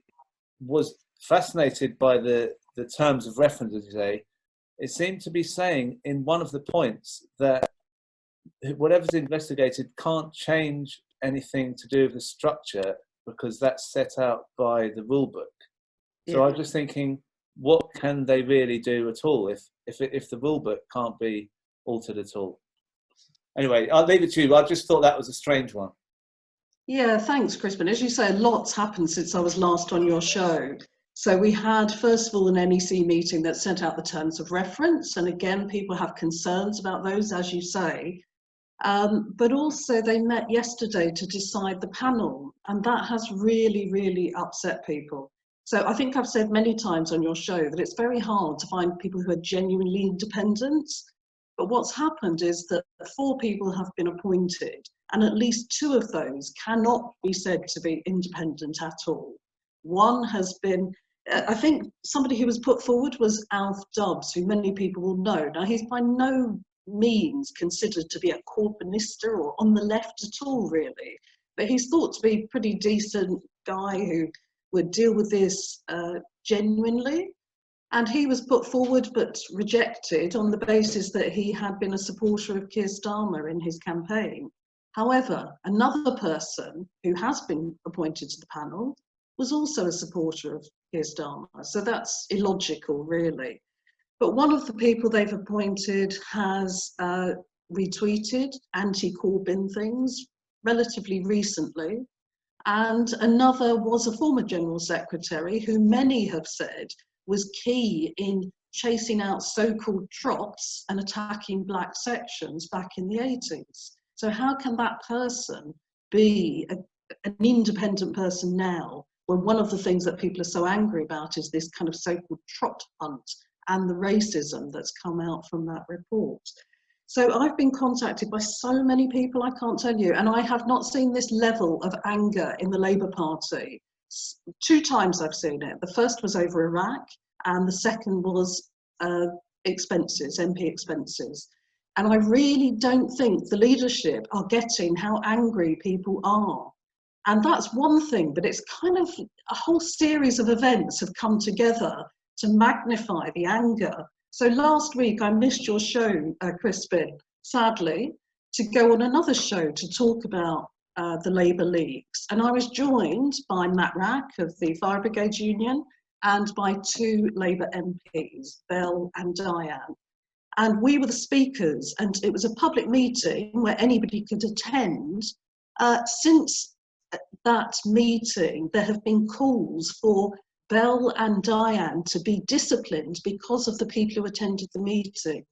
was fascinated by the terms of reference today. It seemed to be saying in one of the points that whatever's investigated can't change anything to do with the structure because that's set out by the rule book. So I was just thinking, what can they really do at all if the rule book can't be altered at all? Anyway, I'll leave it to you. I just thought that was a strange one. Yeah, thanks, Crispin. As you say, lots happened since I was last on your show. So we had, first of all, an NEC meeting that sent out the terms of reference. And again, people have concerns about those, as you say. But also they met yesterday to decide the panel. And that has really, really upset people. So I think I've said many times on your show that it's very hard to find people who are genuinely independent. But what's happened is that 4 people have been appointed, and at least 2 of those cannot be said to be independent at all. One has been, I think somebody who was put forward was Alf Dubs, who many people will know. Now, he's by no means considered to be a Corbynista or on the left at all, really. But he's thought to be a pretty decent guy who would deal with this genuinely. And he was put forward but rejected on the basis that he had been a supporter of Keir Starmer in his campaign. However, another person who has been appointed to the panel was also a supporter of Keir Starmer. So that's illogical, really. But one of the people they've appointed has retweeted anti-Corbyn things relatively recently. And another was a former General Secretary who many have said was key in chasing out so-called trots and attacking black sections back in the 80s. So how can that person be an independent person now when one of the things that people are so angry about is this kind of so-called trot hunt and the racism that's come out from that report? So I've been contacted by so many people, I can't tell you, and I have not seen this level of anger in the Labour Party. 2 times I've seen it. The first was over Iraq, and the second was expenses, MP expenses. And I really don't think the leadership are getting how angry people are. And that's one thing, but it's kind of a whole series of events have come together to magnify the anger. So last week I missed your show, Crispin, sadly, to go on another show to talk about the Labour leaks. And I was joined by Matt Rack of the Fire Brigade Union and by 2 Labour MPs, Bell and Diane. And we were the speakers, and it was a public meeting where anybody could attend. Since that meeting, there have been calls for Bell and Diane to be disciplined because of the people who attended the meeting.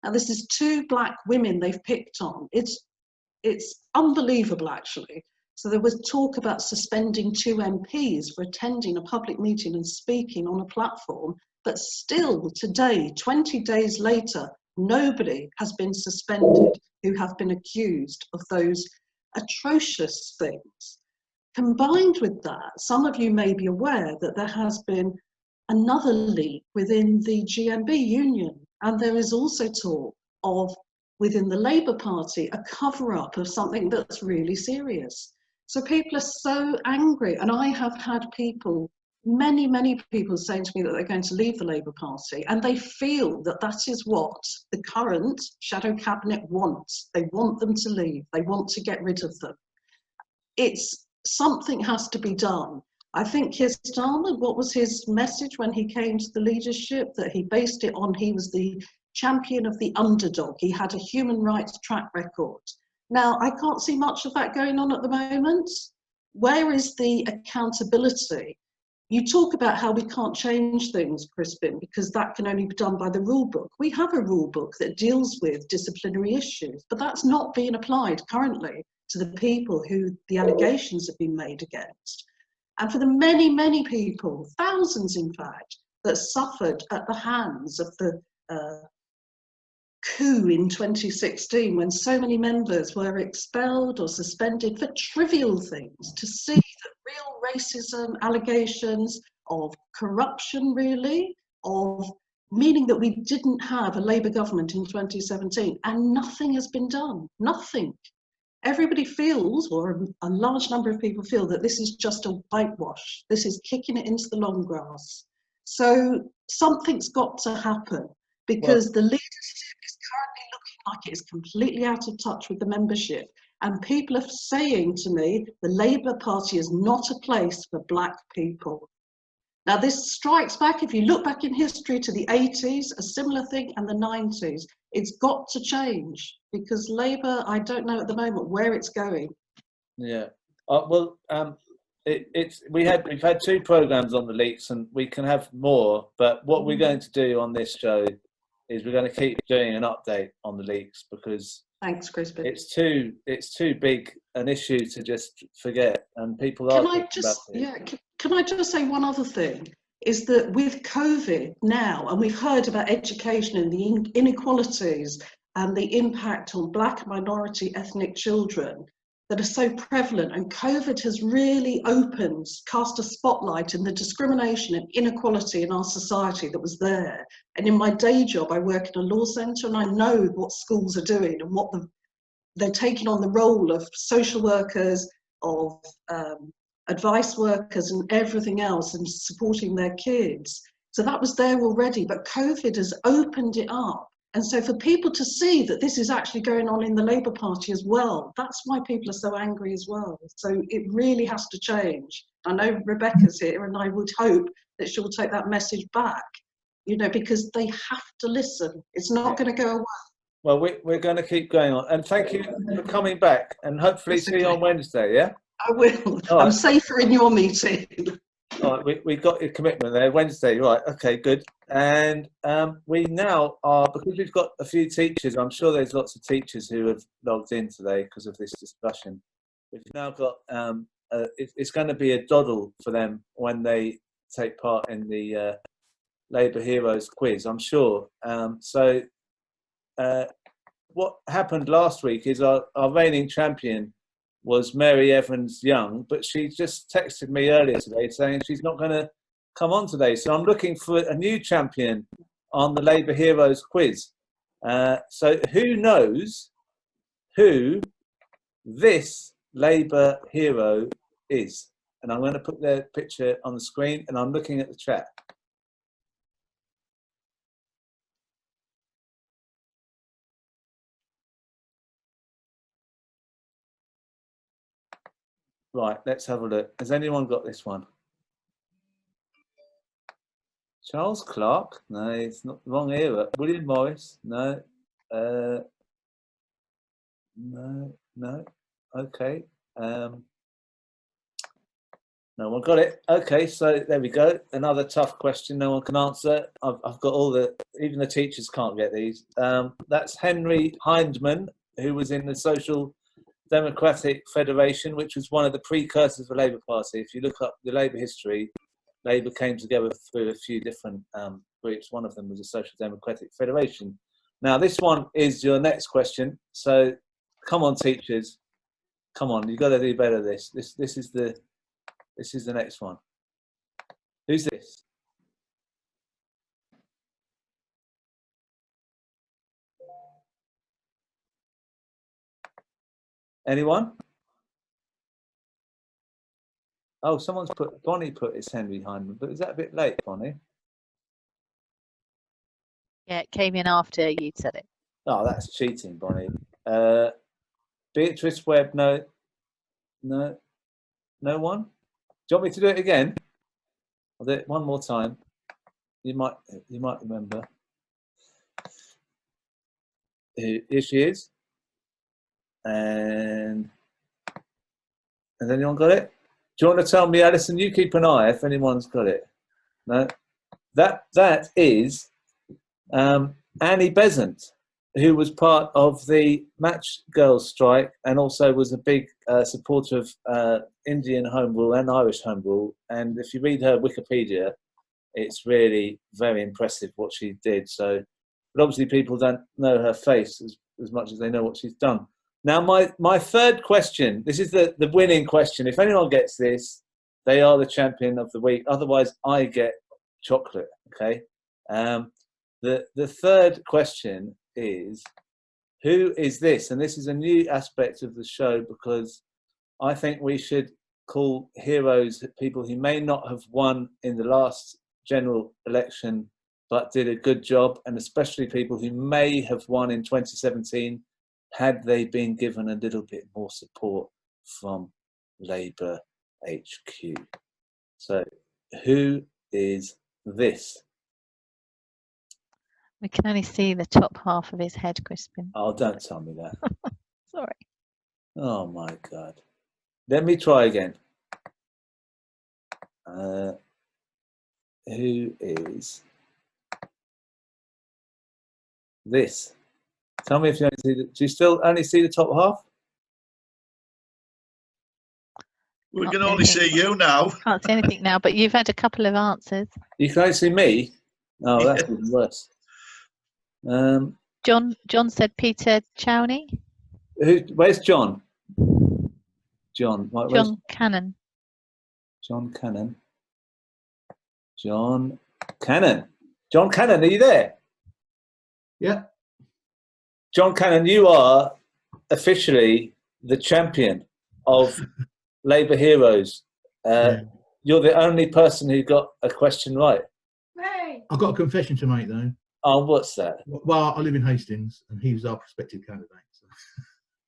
Now, this is 2 black women they've picked on. It's unbelievable, actually. So there was talk about suspending 2 MPs for attending a public meeting and speaking on a platform, but still today, 20 days later, nobody has been suspended who have been accused of those atrocious things. Combined with that, some of you may be aware that there has been another leak within the GMB union, and there is also talk of, within the Labour Party, a cover-up of something that's really serious. So people are so angry, and I have had people, many people saying to me that they're going to leave the Labour Party, and they feel that that is what the current shadow cabinet wants. They want them to leave. They want to get rid of them. Something has to be done. I think Keir Starmer, what was his message when he came to the leadership? That he based it on, he was the champion of the underdog. He had a human rights track record. Now, I can't see much of that going on at the moment. Where is the accountability? You talk about how we can't change things, Crispin, because that can only be done by the rule book. We have a rule book that deals with disciplinary issues, but that's not being applied currently to the people who the allegations have been made against. And for the many, many people, thousands in fact, that suffered at the hands of the coup in 2016, when so many members were expelled or suspended for trivial things, to see that real racism, allegations of corruption, really, of meaning that we didn't have a Labour government in 2017, and nothing has been done, nothing. Everybody feels, or a large number of people feel, that this is just a whitewash. This is kicking it into the long grass. So something's got to happen, because the leadership is currently looking like it is completely out of touch with the membership. And people are saying to me, the Labour Party is not a place for black people. Now this strikes back, if you look back in history, to the 80s, a similar thing, and the 90s. It's got to change, because Labour, I don't know at the moment where it's going. Yeah. We've had 2 programs on the leaks, and we can have more. But what we're going to do on this show is we're going to keep doing an update on the leaks, because thanks, Crispin. It's too big an issue to just forget, and people are talking about it. Can I just say one other thing? Is that with COVID now, and we've heard about education and the inequalities and the impact on black minority ethnic children that are so prevalent, and COVID has really cast a spotlight in the discrimination and inequality in our society that was there. And in my day job, I work in a law centre, and I know what schools are doing and what they're taking on the role of social workers, of advice workers and everything else, and supporting their kids. So that was there already, but COVID has opened it up. And so for people to see that this is actually going on in the Labour Party as well, that's why people are so angry as well. So it really has to change. I know Rebecca's here, and I would hope that she'll take that message back, because they have to listen. It's not going to go away. Well, we're going to keep going on. And thank you for coming back, and hopefully see you on Wednesday, yeah? I will. I'm safer in your meeting. All right, we got your commitment there, Wednesday, right? Okay, good. And we now are, because we've got a few teachers, I'm sure there's lots of teachers who have logged in today because of this discussion. We've now got, it's going to be a doddle for them when they take part in the Labour Heroes quiz, I'm sure. What happened last week is our reigning champion was Mary Evans-Young, but she just texted me earlier today saying she's not going to come on today. So I'm looking for a new champion on the Labour Heroes quiz. So who knows who this Labour hero is? And I'm going to put their picture on the screen, and I'm looking at the chat. Right, let's have a look. Has anyone got this one? Charles Clarke? No, it's not the wrong era. William Morris? No. No. Okay. No one got it. Okay, so there we go. Another tough question no one can answer. I've got even the teachers can't get these. That's Henry Hindman, who was in the Social Democratic Federation, which was one of the precursors of the Labour Party. If you look up the Labour history, Labour came together through a few different groups. One of them was a Social Democratic Federation. Now, this one is your next question. So, come on, teachers, come on, you've got to do better. This is the next one. Who's this? Anyone? Oh, Bonnie put it's Henry Hindman, but is that a bit late, Bonnie? Yeah, it came in after you'd said it. Oh, that's cheating, Bonnie. Beatrice Webb, no one? Do you want me to do it again? I'll do it one more time. You might remember. Here she is. And has anyone got it? Do you want to tell me, Alison? You keep an eye if anyone's got it. No, that is Annie Besant, who was part of the Match Girls strike and also was a big supporter of Indian Home Rule and Irish Home Rule. And if you read her Wikipedia, it's really very impressive what she did. So, but obviously people don't know her face as much as they know what she's done. Now, my third question, this is the winning question. If anyone gets this, they are the champion of the week. Otherwise, I get chocolate, okay? The third question is, who is this? And this is a new aspect of the show because I think we should call heroes people who may not have won in the last general election but did a good job, and especially people who may have won in 2017 had they been given a little bit more support from Labour HQ. So, who is this? We can only see the top half of his head, Crispin. Oh, don't tell me that. Sorry. Oh my God. Let me try again. Who is this? Tell me if you only see do you still only see the top half? We can only see you now. Can't see anything now, but you've had a couple of answers. You can only see me? Oh, that's even worse. John said Peter Chowney. Where's John? John Cannon. John Cannon. John Cannon. John Cannon, are you there? Yeah. John Cannon, you are officially the champion of Labour Heroes. You're the only person who got a question right. I've got a confession to make though. Oh, what's that? Well, I live in Hastings and he was our prospective candidate. So.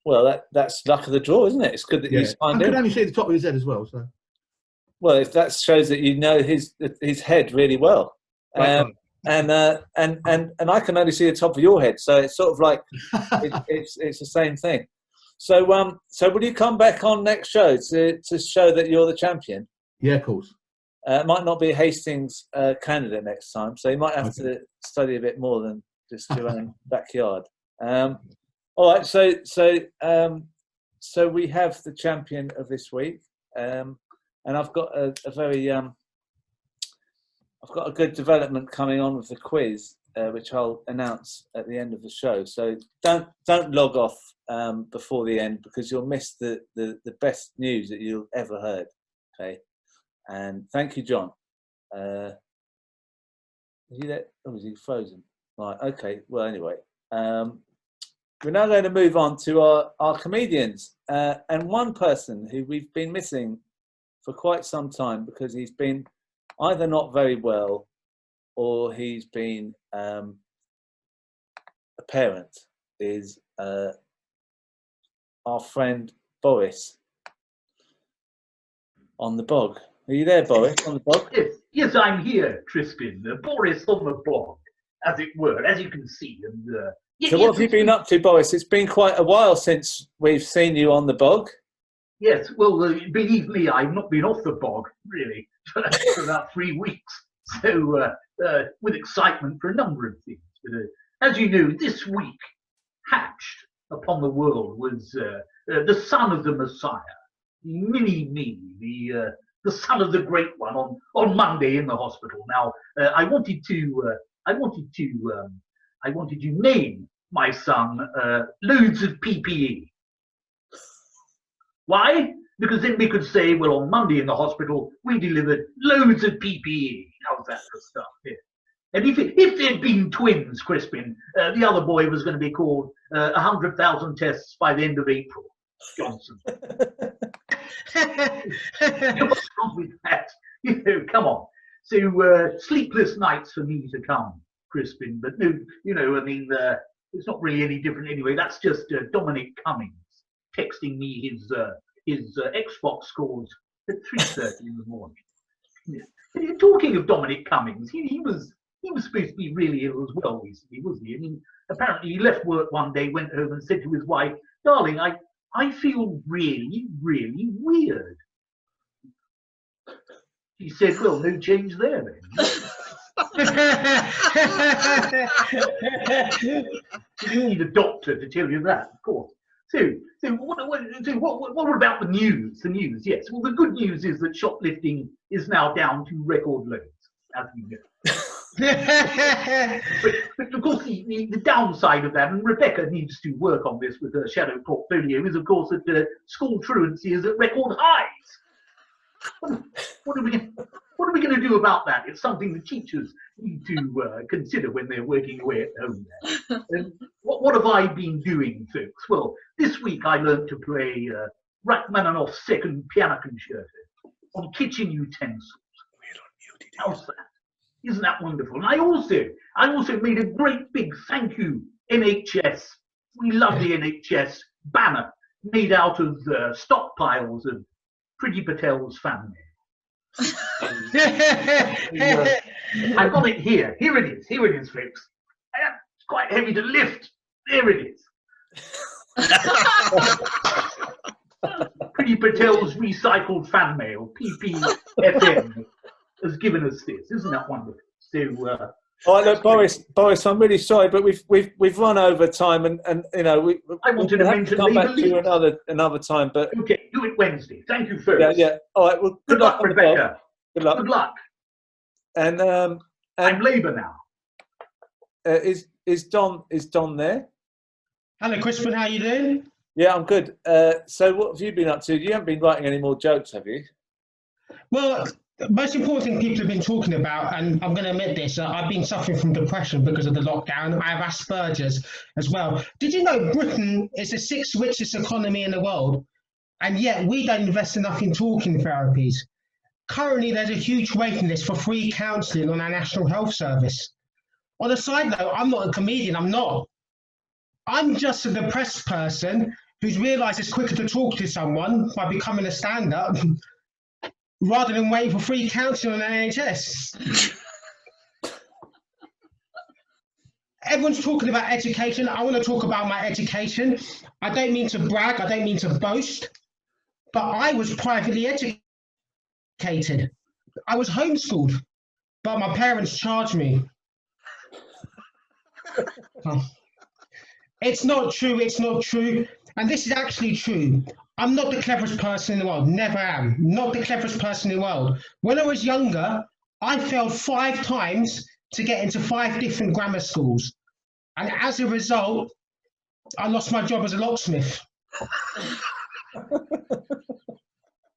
Well, that's luck of the draw, isn't it? It's good that you signed I in. could only see the top of his head as well. So. Well, if that shows that you know his head really well. Right. And I can only see the top of your head, so it's sort of like it's the same thing. So will you come back on next show to show that you're the champion? Yeah, of course. It might not be a Hastings candidate next time, so you might have to study a bit more than just your own backyard. All right, so we have the champion of this week, and I've got a very I've got a good development coming on with the quiz, which I'll announce at the end of the show. So don't log off before the end because you'll miss the best news that you've ever heard. Okay, and thank you, John. Is he there? Oh, is he frozen? Right. Okay. Well, anyway, we're now going to move on to our comedians, and one person who we've been missing for quite some time because he's been either not very well or he's been a parent is our friend Boris on the bog. Are you there, Boris, on the bog? Yes, I'm here, Crispin. Boris on the bog, as it were, as you can see. And so what have you been up to, Boris? It's been quite a while since we've seen you on the bog. Yes, well, believe me, I've not been off the bog, really, for about 3 weeks. So, with excitement for a number of things. But, as you know, this week, hatched upon the world was the son of the Messiah, Mini-Me, the son of the Great One, on Monday in the hospital. Now, I wanted to name my son Loads of PPE. Why? Because then we could say, well, on Monday in the hospital, we delivered loads of PPE. How's that for stuff? Yeah. And if there'd been twins, Crispin, the other boy was going to be called 100,000 tests by the end of April. Johnson. What's wrong with that? You know, come on. So sleepless nights for me to come, Crispin. But no, you know, I mean, it's not really any different anyway. That's just Dominic Cummings texting me his Xbox scores at 3:30 in the morning. Yeah. Talking of Dominic Cummings, he was supposed to be really ill as well recently, wasn't he? I mean, apparently he left work one day, went home, and said to his wife, "Darling, I feel really, really weird." She said, well, no change there then. You need a doctor to tell you that, of course. So what about the news? The news, yes. Well, the good news is that shoplifting is now down to record lows, as you know. but of course, the downside of that, and Rebecca needs to work on this with her shadow portfolio, is of course that school truancy is at record highs. What are we going to do about that? It's something the teachers need to consider when they're working away at home. What have I been doing, folks? Well, this week I learned to play Rachmaninoff's Second Piano Concerto on kitchen utensils. How's that? Isn't that wonderful? And I also made a great big thank you NHS. We love the NHS banner made out of stockpiles of Priti Patel's fan mail. I've got it here. Here it is. Here it is, folks. It's quite heavy to lift. There it is. Priti Patel's recycled fan mail, PPFM, has given us this. Isn't that wonderful? So, oh, look, Boris, I'm really sorry, but we've run over time, and you know I wanted to mention come back to you another time. But okay, do it Wednesday. Thank you first. Yeah. All right. Well, good luck, Rebecca. Good luck. Good luck. And I'm Labour now. Is Don there? Hello, Crispin. How you doing? Yeah, I'm good. So what have you been up to? You haven't been writing any more jokes, have you? Well, the most important thing people have been talking about, and I'm going to admit this, I've been suffering from depression because of the lockdown. I have Asperger's as well. Did you know Britain is the 6th richest economy in the world, and yet we don't invest enough in talking therapies? Currently, there's a huge waiting list for free counselling on our National Health Service. On a side note, I'm not a comedian, I'm not. I'm just a depressed person who's realised it's quicker to talk to someone by becoming a stand-up rather than waiting for free counselling on the NHS. Everyone's talking about education. I want to talk about my education. I don't mean to brag, I don't mean to boast, but I was privately educated. I was homeschooled, but my parents charged me. It's not true, it's not true. And this is actually true. I'm not the cleverest person in the world, never am. Not the cleverest person in the world. When I was younger, I failed 5 times to get into 5 different grammar schools. And as a result, I lost my job as a locksmith.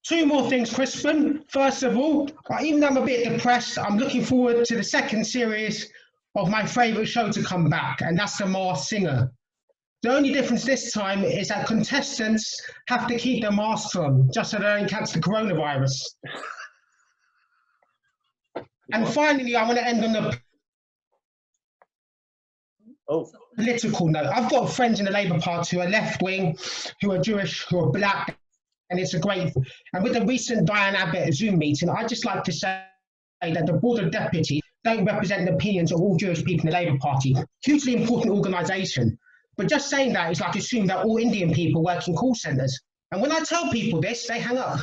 2 more things, Crispin. First of all, even though I'm a bit depressed, I'm looking forward to the 2nd series of my favourite show to come back, and that's The Masked Singer. The only difference this time is that contestants have to keep their masks on, just so they don't catch the coronavirus. And finally, I want to end on the political note. I've got friends in the Labour Party who are left-wing, who are Jewish, who are black, and it's a great... And with the recent Diane Abbott Zoom meeting, I'd just like to say that the Board of Deputies don't represent the opinions of all Jewish people in the Labour Party. Hugely important organisation. But just saying that is like assuming that all Indian people work in call centres. And when I tell people this, they hang up.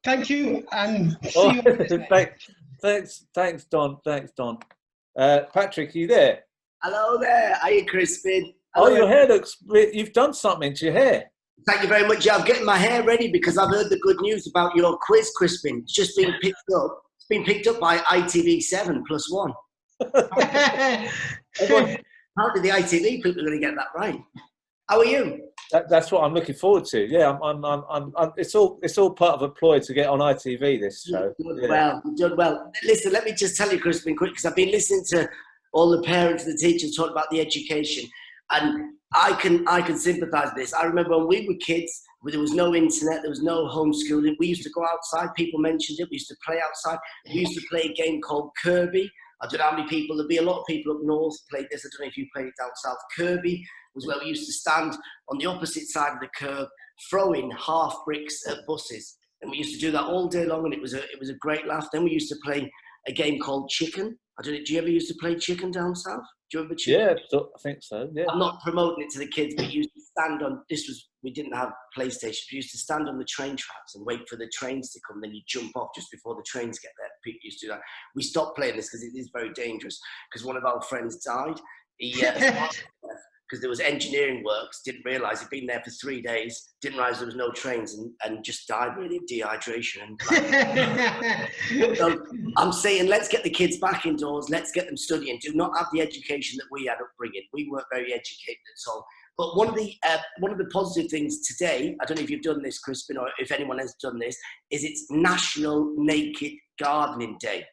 Thank you, and see you. Thanks, Don. Thanks, Don. Patrick, are you there? Hello there. Are you, Crispin? Oh, your hair looks... You've done something to your hair. Thank you very much. Yeah, I'm getting my hair ready because I've heard the good news about your quiz, Crispin. It's just been picked up. It's been picked up by ITV7 +1. How did the ITV people are going to get that right? How are you? That's what I'm looking forward to. Yeah, it's all part of a ploy to get on ITV. This show. You've done well. Listen, let me just tell you, Crispin, quick, because I've been listening to all the parents and the teachers talk about the education, and I can sympathise with this. I remember when we were kids, there was no internet, there was no homeschooling. We used to go outside. People mentioned it. We used to play outside. We used to play a game called Kirby. I don't know how many people, there'd be a lot of people up north played this. I don't know if you played it down south. Kirby was where we used to stand on the opposite side of the curb, throwing half bricks at buses. And we used to do that all day long, and it was a great laugh. Then we used to play a game called Chicken. I don't know, do you ever used to play Chicken down south? Do you remember? Yeah, I think so. Yeah. I'm not promoting it to the kids, but you used to stand on. We didn't have PlayStation. We used to stand on the train tracks and wait for the trains to come. Then you jump off just before the trains get there. People used to do that. We stopped playing this because it is very dangerous. Because one of our friends died. He because there was engineering works, didn't realise he'd been there for 3 days, didn't realise there was no trains, and just died really of dehydration. So I'm saying, let's get the kids back indoors, let's get them studying. Do not have the education that we had upbringing. We weren't very educated at all. But one of the positive things today, I don't know if you've done this, Crispin, or if anyone has done this, is it's National Naked Gardening Day.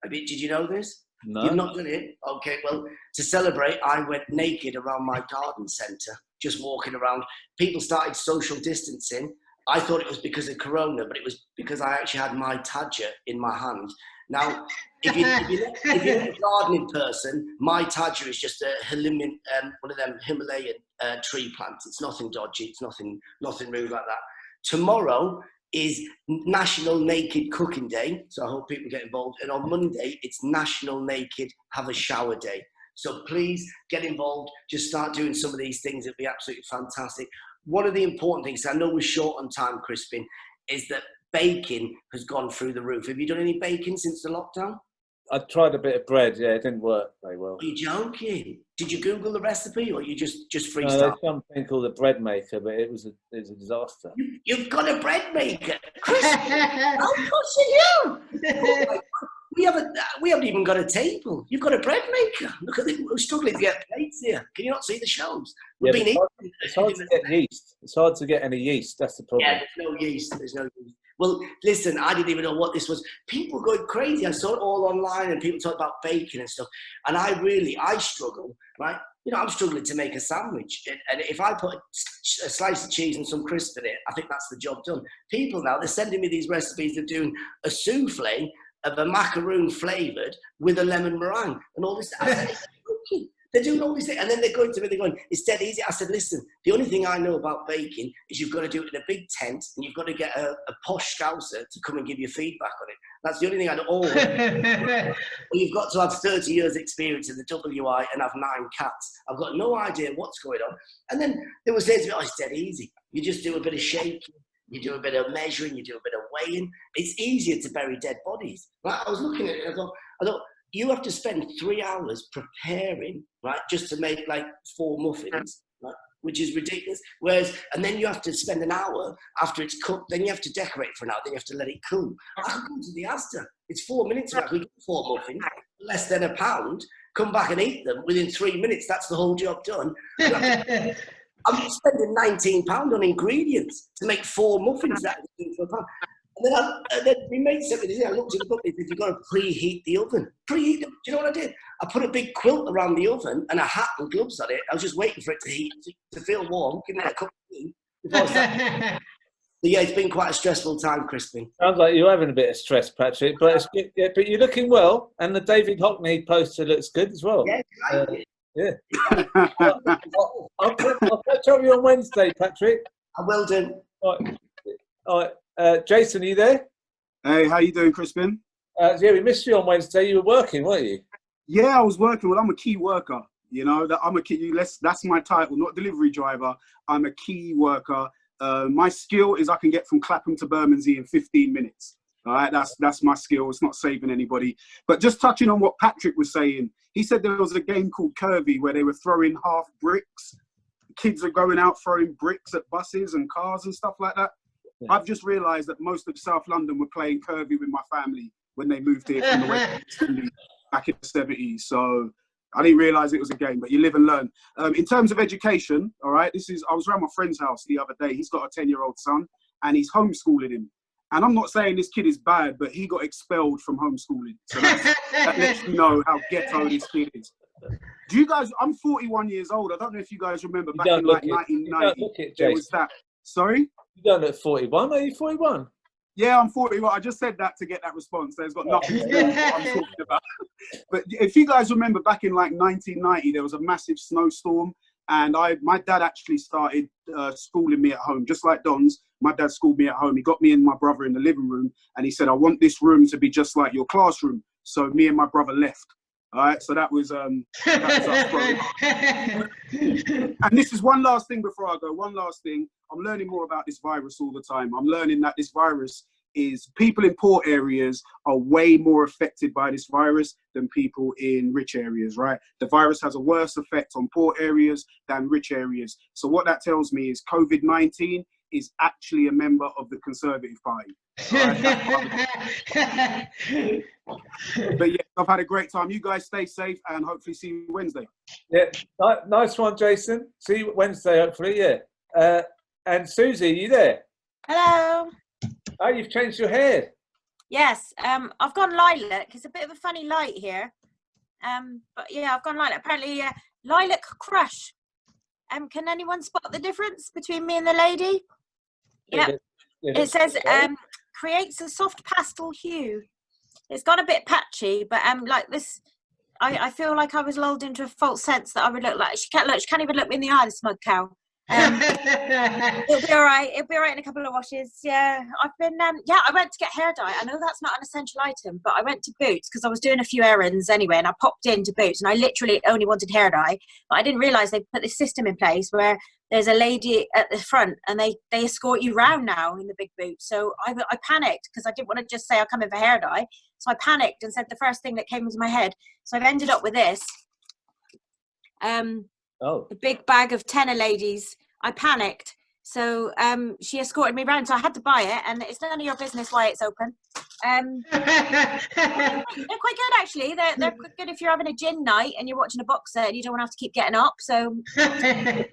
Did you know this? No. You've not done it? Okay, well, to celebrate, I went naked around my garden centre, just walking around. People started social distancing. I thought it was because of Corona, but it was because I actually had my tadger in my hand. Now, if you're a gardening person, my tadger is just one of them Himalayan tree plants. It's nothing dodgy. It's nothing rude like that. Tomorrow is National Naked Cooking Day, so I hope people get involved. And on Monday, it's National Naked Have a Shower Day. So please get involved. Just start doing some of these things. It'll be absolutely fantastic. One of the important things, I know we're short on time, Crispin, is that baking has gone through the roof. Have you done any baking since the lockdown? I tried a bit of bread. Yeah, it didn't work very well. Are you joking? Did you Google the recipe, or you just freestyle? No, there's something called a bread maker, but it was a disaster. You've got a bread maker, Chris. How course you do. Oh my God. We haven't even got a table. You've got a bread maker. Look at this. We're struggling to get plates here. Can you not see the shelves? Yeah, it's hard to get yeast. It's hard to get any yeast. That's the problem. Yeah, there's no yeast. Well, listen, I didn't even know what this was. People going crazy. I saw it all online and people talk about baking and stuff. And I struggle, right? You know, I'm struggling to make a sandwich. And if I put a slice of cheese and some crisp in it, I think that's the job done. People now, they're sending me these recipes of doing a souffle of a macaroon flavoured with a lemon meringue and all this. I said, they're doing all these things. And then they're going to me, they're going, it's dead easy. I said, listen, the only thing I know about baking is you've got to do it in a big tent and you've got to get a posh scouser to come and give you feedback on it. That's the only thing I know. Well, you've got to have 30 years experience in the WI and have 9 cats. I've got no idea what's going on. And then they were saying to me, oh, it's dead easy. You just do a bit of shaking. You do a bit of measuring, you do a bit of weighing. It's easier to bury dead bodies. Right? I was looking at it and I thought, you have to spend 3 hours preparing, right, just to make like 4 muffins, right, which is ridiculous. And then you have to spend an hour after it's cooked, then you have to decorate for an hour, then you have to let it cool. I could go to the Asda. It's 4 minutes. We get 4 muffins, less than £1, come back and eat them within 3 minutes. That's the whole job done. I'm spending £19 on ingredients to make 4 muffins that for £1. And then my mate said to me, I looked at the book, he said, you've got to preheat the oven. Preheat them. Do you know what I did? I put a big quilt around the oven and a hat and gloves on it. I was just waiting for it to heat, to feel warm, give it a cup of tea before I started. So yeah, it's been quite a stressful time, Crispin. Sounds like you're having a bit of stress, Patrick, but it's good, yeah, but you're looking well, and the David Hockney poster looks good as well. Yeah, I'll catch up with you on Wednesday, Patrick. I will do. All right. Jason, are you there? Hey, how you doing, Crispin? Yeah, we missed you on Wednesday. You were working, weren't you? Yeah, I was working. Well, I'm a key worker. You know, that I'm a key. That's my title, not delivery driver. I'm a key worker. My skill is I can get from Clapham to Bermondsey in 15 minutes. All right, that's my skill. It's not saving anybody. But just touching on what Patrick was saying, he said there was a game called Curvy where they were throwing half bricks. Kids are going out throwing bricks at buses and cars and stuff like that. Yeah. I've just realised that most of South London were playing Curvy with my family when they moved here from the West Indies back in the 70s. So I didn't realise it was a game, but you live and learn. In terms of education, all right, I was around my friend's house the other day. He's got a 10-year-old son and he's homeschooling him. And I'm not saying this kid is bad, but he got expelled from homeschooling. So that lets you know how ghetto this kid is. Do you guys, I'm 41 years old. I don't know if you guys remember back in like 1990, there was that. Sorry? You don't look 41, are you 41? Yeah, I'm 41. I just said that to get that response. There's got nothing to do with what I'm talking about. But if you guys remember back in like 1990, there was a massive snowstorm. And my dad actually started schooling me at home, just like Don's. My dad schooled me at home. He got me and my brother in the living room. And he said, I want this room to be just like your classroom. So me and my brother left. All right, so that was us growing up. And this is one last thing before I go. One last thing. I'm learning more about this virus all the time. I'm learning that this virus is, people in poor areas are way more affected by this virus than people in rich areas, right? The virus has a worse effect on poor areas than rich areas. So what that tells me is COVID-19 is actually a member of the Conservative Party. Right? But yeah, I've had a great time. You guys stay safe and hopefully see you Wednesday. Yeah, nice one, Jason. See you Wednesday, hopefully, yeah. And Susie, you there? Hello. Oh, you've changed your hair. Yes, I've gone lilac. It's a bit of a funny light here. But yeah, I've gone lilac. Apparently, lilac crush. Can anyone spot the difference between me and the lady? Yeah. It says creates a soft pastel hue. It's got a bit patchy, but like this, I feel like I was lulled into a false sense that I would look like, she can't even look me in the eye, the smug cow. It'll be all right. It'll be all right in a couple of washes. Yeah, I've been. I went to get hair dye. I know that's not an essential item, but I went to Boots because I was doing a few errands anyway, and I popped into Boots, and I literally only wanted hair dye, but I didn't realise they put this system in place where there's a lady at the front, and they escort you round now in the big Boots. So I panicked because I didn't want to just say I'll come in for hair dye. So I panicked and said the first thing that came into my head. So I've ended up with this. The big bag of tenor ladies. I panicked, so she escorted me around. So I had to buy it, and it's none of your business why it's open. They're quite good actually. They're quite good if you're having a gin night and you're watching a boxer and you don't want to have to keep getting up. So they're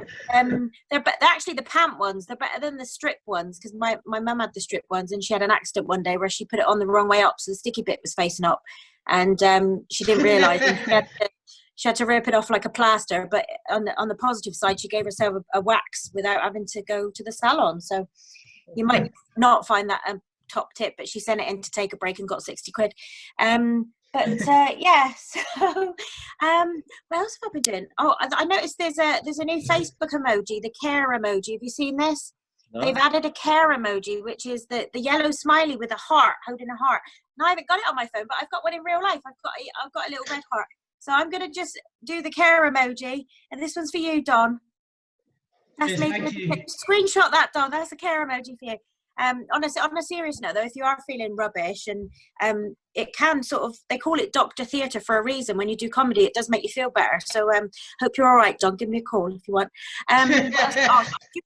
actually the pant ones. They're better than the strip ones because my mum had the strip ones and she had an accident one day where she put it on the wrong way up, so the sticky bit was facing up, and she didn't realise. She had to rip it off like a plaster, but on the positive side, she gave herself a wax without having to go to the salon. So you might not find that a top tip, but she sent it in to take a break and got 60 quid. Yeah, so what else have I been doing? Oh, I noticed there's a new Facebook emoji, the care emoji. Have you seen this? No. They've added a care emoji, which is the yellow smiley with a heart, holding a heart. Now I haven't got it on my phone, but I've got one in real life. I've got a little red heart. So I'm going to just do the care emoji. And this one's for you, Don. That's me. Screenshot that, Don. That's a care emoji for you. On a serious note, though, if you are feeling rubbish, and it can sort of, they call it doctor theatre for a reason. When you do comedy, it does make you feel better. So hope you're all right, Don. Give me a call if you want. You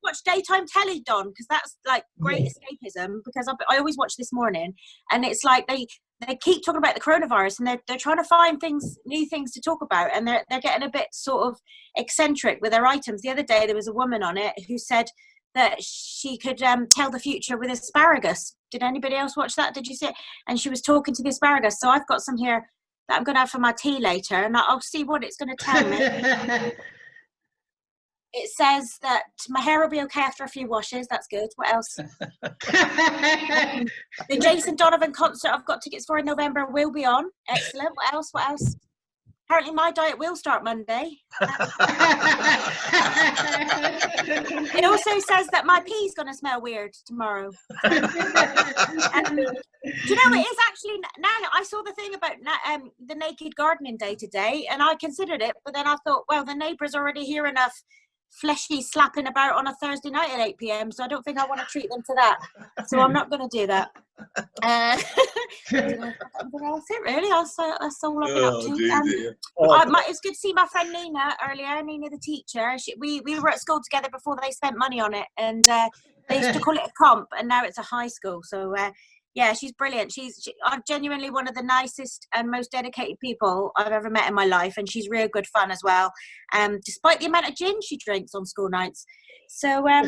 watch daytime telly, Don, because that's like great escapism. Because I always watch This Morning, and it's like they keep talking about the coronavirus, and they're trying to find new things to talk about, and they're getting a bit sort of eccentric with their items. The other day there was a woman on it who said that she could tell the future with asparagus. Did anybody else watch that? Did you see it? And she was talking to the asparagus. So I've got some here that I'm going to have for my tea later, and I'll see what it's going to tell me. It says that my hair will be okay after a few washes. That's good. What else? The Jason Donovan concert I've got tickets for in November will be on. Excellent. What else? What else? Apparently my diet will start Monday. It also says that my pee's going to smell weird tomorrow. Do you know, it is actually, now I saw the thing about the Naked Gardening Day today, and I considered it, but then I thought, well, the neighbours already hear enough fleshy slapping about on a Thursday night at 8 p.m, so I don't think I want to treat them to that. So I'm not going to do that. That's it really. That's all I've been up to. It's good to see my friend Nina earlier. Nina the teacher. We were at school together before they spent money on it, and they used to call it a comp, and now it's a high school. So yeah, she's brilliant. She's genuinely one of the nicest and most dedicated people I've ever met in my life, and she's real good fun as well. Despite the amount of gin she drinks on school nights. So yeah,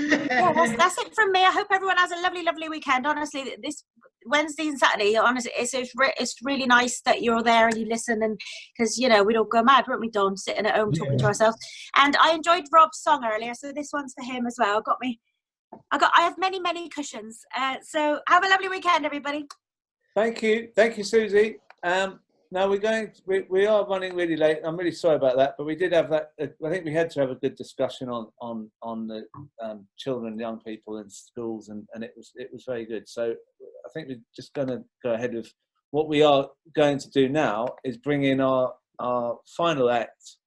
that's it from me. I hope everyone has a lovely, lovely weekend. Honestly, this Wednesday and Saturday, honestly, it's really nice that you're there and you listen, and because we'd all go mad, wouldn't we, Dawn, sitting at home talking to ourselves. And I enjoyed Rob's song earlier, so this one's for him as well. I have many, many cushions. So have a lovely weekend, everybody. Thank you, Susie. Now we are running really late. I'm really sorry about that, but we did have that. I think we had to have a good discussion on the children, young people in schools, and it was very good. So I think we're just going to go ahead with what we are going to do now is bring in our our final act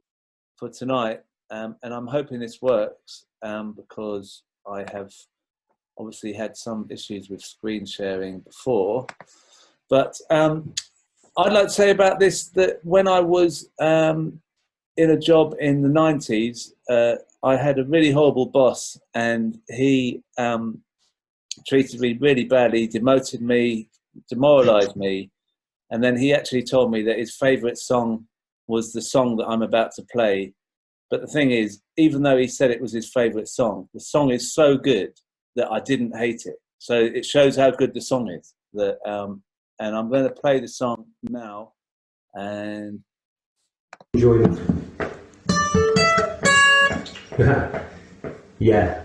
for tonight, and I'm hoping this works because I have obviously had some issues with screen sharing before. But I'd like to say about this that when I was in a job in the 90s, I had a really horrible boss, and he treated me really badly, demoted me, demoralized me, and then he actually told me that his favorite song was the song that I'm about to play. But the thing is, even though he said it was his favorite song, the song is so good that I didn't hate it. So it shows how good the song is. That and I'm going to play the song now, and enjoy it. Yeah.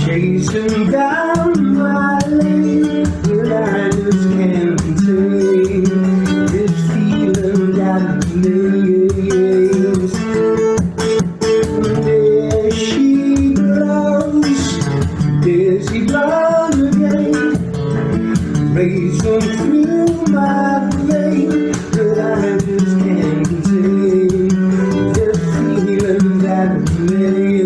Chasing down my lane, but I just can't contain this feeling that remains. There she blows, there she blows again, racing through my veins, but I just can't contain this feeling that remains.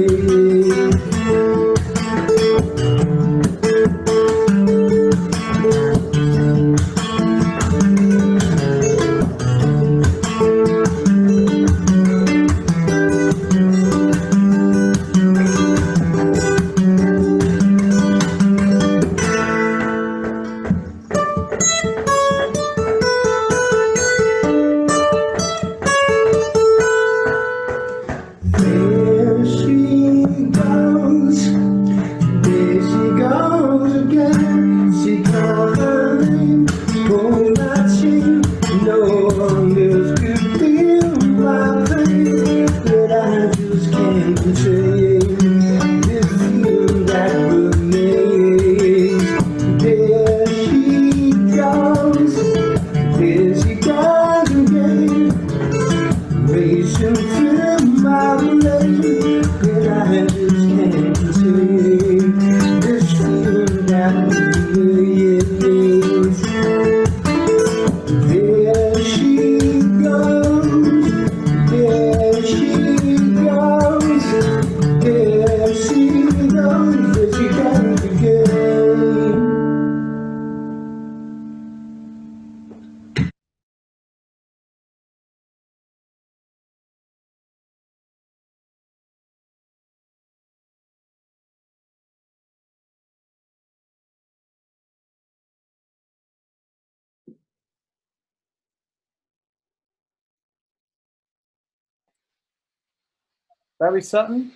Barry Sutton?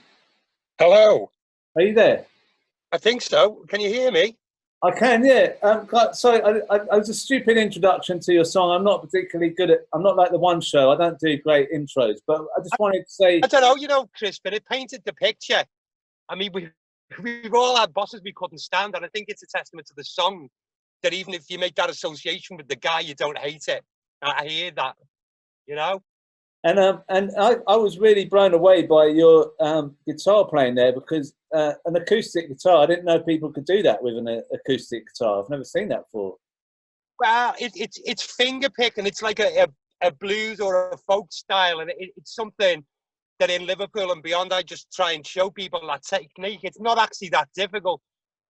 Hello. Are you there? I think so. Can you hear me? I can, yeah. Sorry, I was a stupid introduction to your song. I'm not particularly good at, I'm not like the One Show. I don't do great intros, but I just wanted to say. I don't know, Crispin, it painted the picture. I mean, we've all had bosses we couldn't stand, and I think it's a testament to the song that even if you make that association with the guy, you don't hate it. I hear that, you know? And I was really blown away by your guitar playing there, because an acoustic guitar, I didn't know people could do that with an acoustic guitar. I've never seen that before. Well, it's finger picking. It's like a blues or a folk style, and it's something that in Liverpool and beyond, I just try and show people that technique. It's not actually that difficult.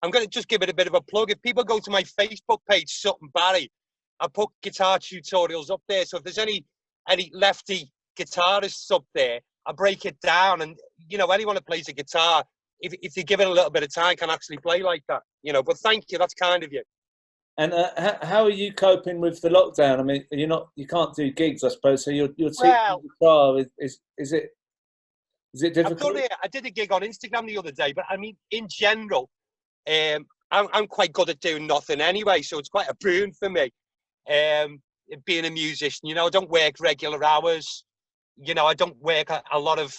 I'm going to just give it a bit of a plug. If people go to my Facebook page, Sutton Barry, I put guitar tutorials up there. So if there's any lefty guitarists up there, I break it down, and you know, anyone who plays a guitar, if you give it a little bit of time, can actually play like that, you know. But thank you, that's kind of you. And how are you coping with the lockdown? I mean, you can't do gigs, I suppose, so you're teaching guitar. Is it difficult? I did a gig on Instagram the other day, but I mean, in general, I'm quite good at doing nothing anyway, so it's quite a boon for me. Being a musician, you know, I don't work regular hours. You know, I don't work a lot of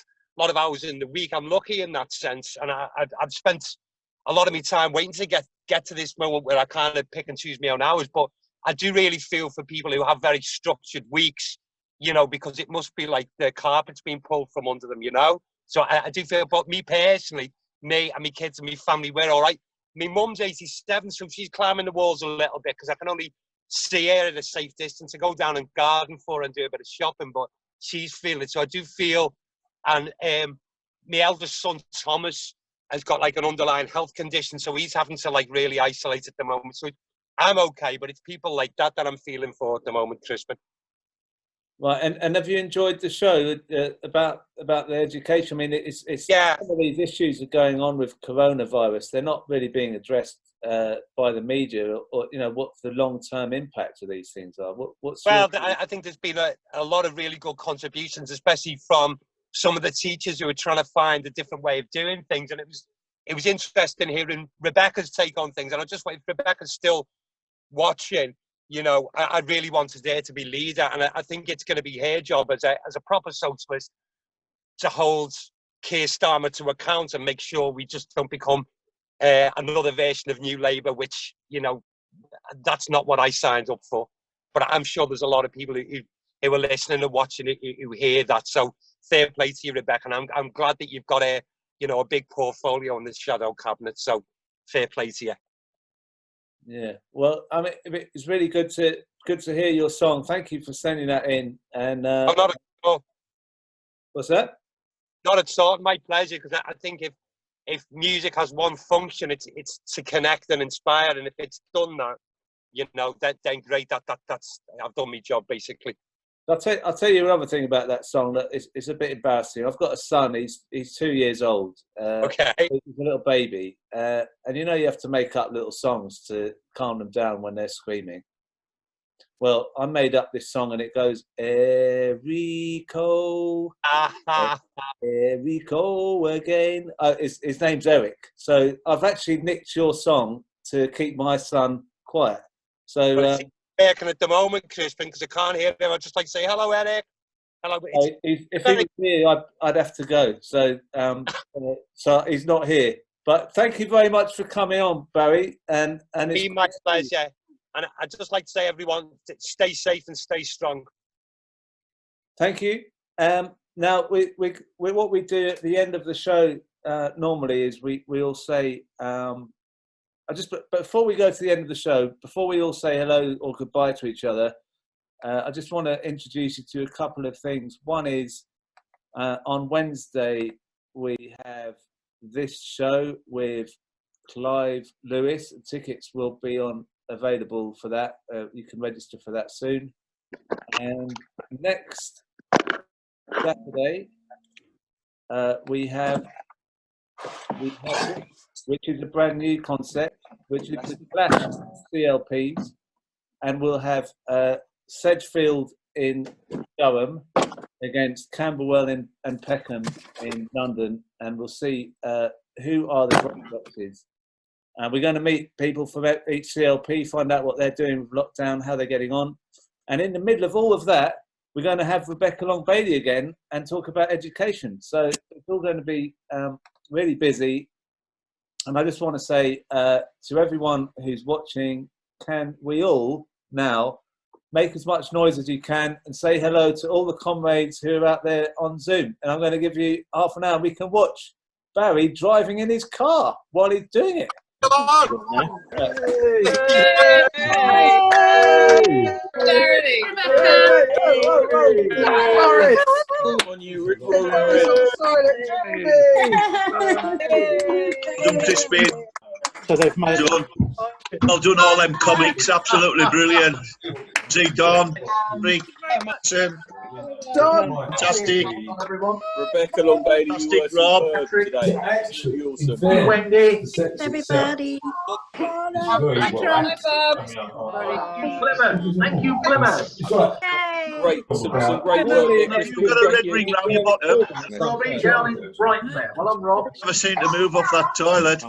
hours in the week. I'm lucky in that sense, and I've spent a lot of my time waiting to get to this moment where I kind of pick and choose my own hours. But I do really feel for people who have very structured weeks, you know, because it must be like the carpet's being pulled from under them, you know. So I do feel, but me personally, me and my kids and my family, we're all right. My mum's 87, so she's climbing the walls a little bit because I can only see her at a safe distance. I go down and garden for her and do a bit of shopping, but she's feeling it. So I do feel, and my eldest son, Thomas, has got like an underlying health condition, so he's having to like really isolate at the moment. So I'm okay, but it's people like that I'm feeling for at the moment, Crispin. Right, and have you enjoyed the show about the education? I mean, it's some of these issues are going on with coronavirus. They're not really being addressed by the media, or you know, what the long-term impact of these things are. I think there's been a lot of really good contributions, especially from some of the teachers who are trying to find a different way of doing things, and it was interesting hearing Rebecca's take on things. And I just wait if Rebecca's still watching. You know, I really wanted her to be leader, and I think it's going to be her job as a proper socialist to hold Keir Starmer to account and make sure we just don't become another version of New Labour, which, you know, that's not what I signed up for. But I'm sure there's a lot of people who are listening and watching it who hear that. So fair play to you, Rebecca, and I'm glad that you've got a big portfolio in the shadow cabinet. So fair play to you. Yeah, well, I mean, it's really good to hear your song. Thank you for sending that in. And not at all. What's that? Not at all. My pleasure, because I think if music has one function, it's to connect and inspire. And if it's done that, you know, then great. That's I've done my job basically. I'll tell you another thing about that song that it's a bit embarrassing. I've got a son. He's 2 years old. Okay. He's a little baby, and you know you have to make up little songs to calm them down when they're screaming. Well, I made up this song, and it goes Erico, Erico again. His name's Eric, so I've actually nicked your song to keep my son quiet. So. Working at the moment, Crispin, because I can't hear him. I'd just like to say hello, Eric. Hello. If he was here, I'd have to go. So, so he's not here. But thank you very much for coming on, Barry. And it's my pleasure. And I'd just like to say, everyone, stay safe and stay strong. Thank you. Now, what we do at the end of the show normally is we all say. But before we go to the end of the show, before we all say hello or goodbye to each other, I just want to introduce you to a couple of things. One is on Wednesday, we have this show with Clive Lewis. Tickets will be available for that. You can register for that soon. And next Saturday, we have which is a brand new concept, which is the Clash CLPs, and we'll have Sedgefield in Durham against Camberwell and Peckham in London, and we'll see who are the great boxes. We're going to meet people from each CLP, find out what they're doing with lockdown, how they're getting on, and in the middle of all of that, we're going to have Rebecca Long-Bailey again and talk about education. So it's all going to be really busy. And I just want to say to everyone who's watching, can we all now make as much noise as you can and say hello to all the comrades who are out there on Zoom. And I'm going to give you half an hour. We can watch Barry driving in his car while he's doing it. So they've made well done, all them comics, absolutely brilliant. See Don, Rick, Don, fantastic. Rebecca Long-Bailey, fantastic, Rob. Today. Absolutely awesome. Wendy, everybody. Thank you, Plymouth. Great, some great work there. You've got a red ring round your bottom. Robbie down in Brighton there. Well, I'm Rob. Never seem to move off that toilet.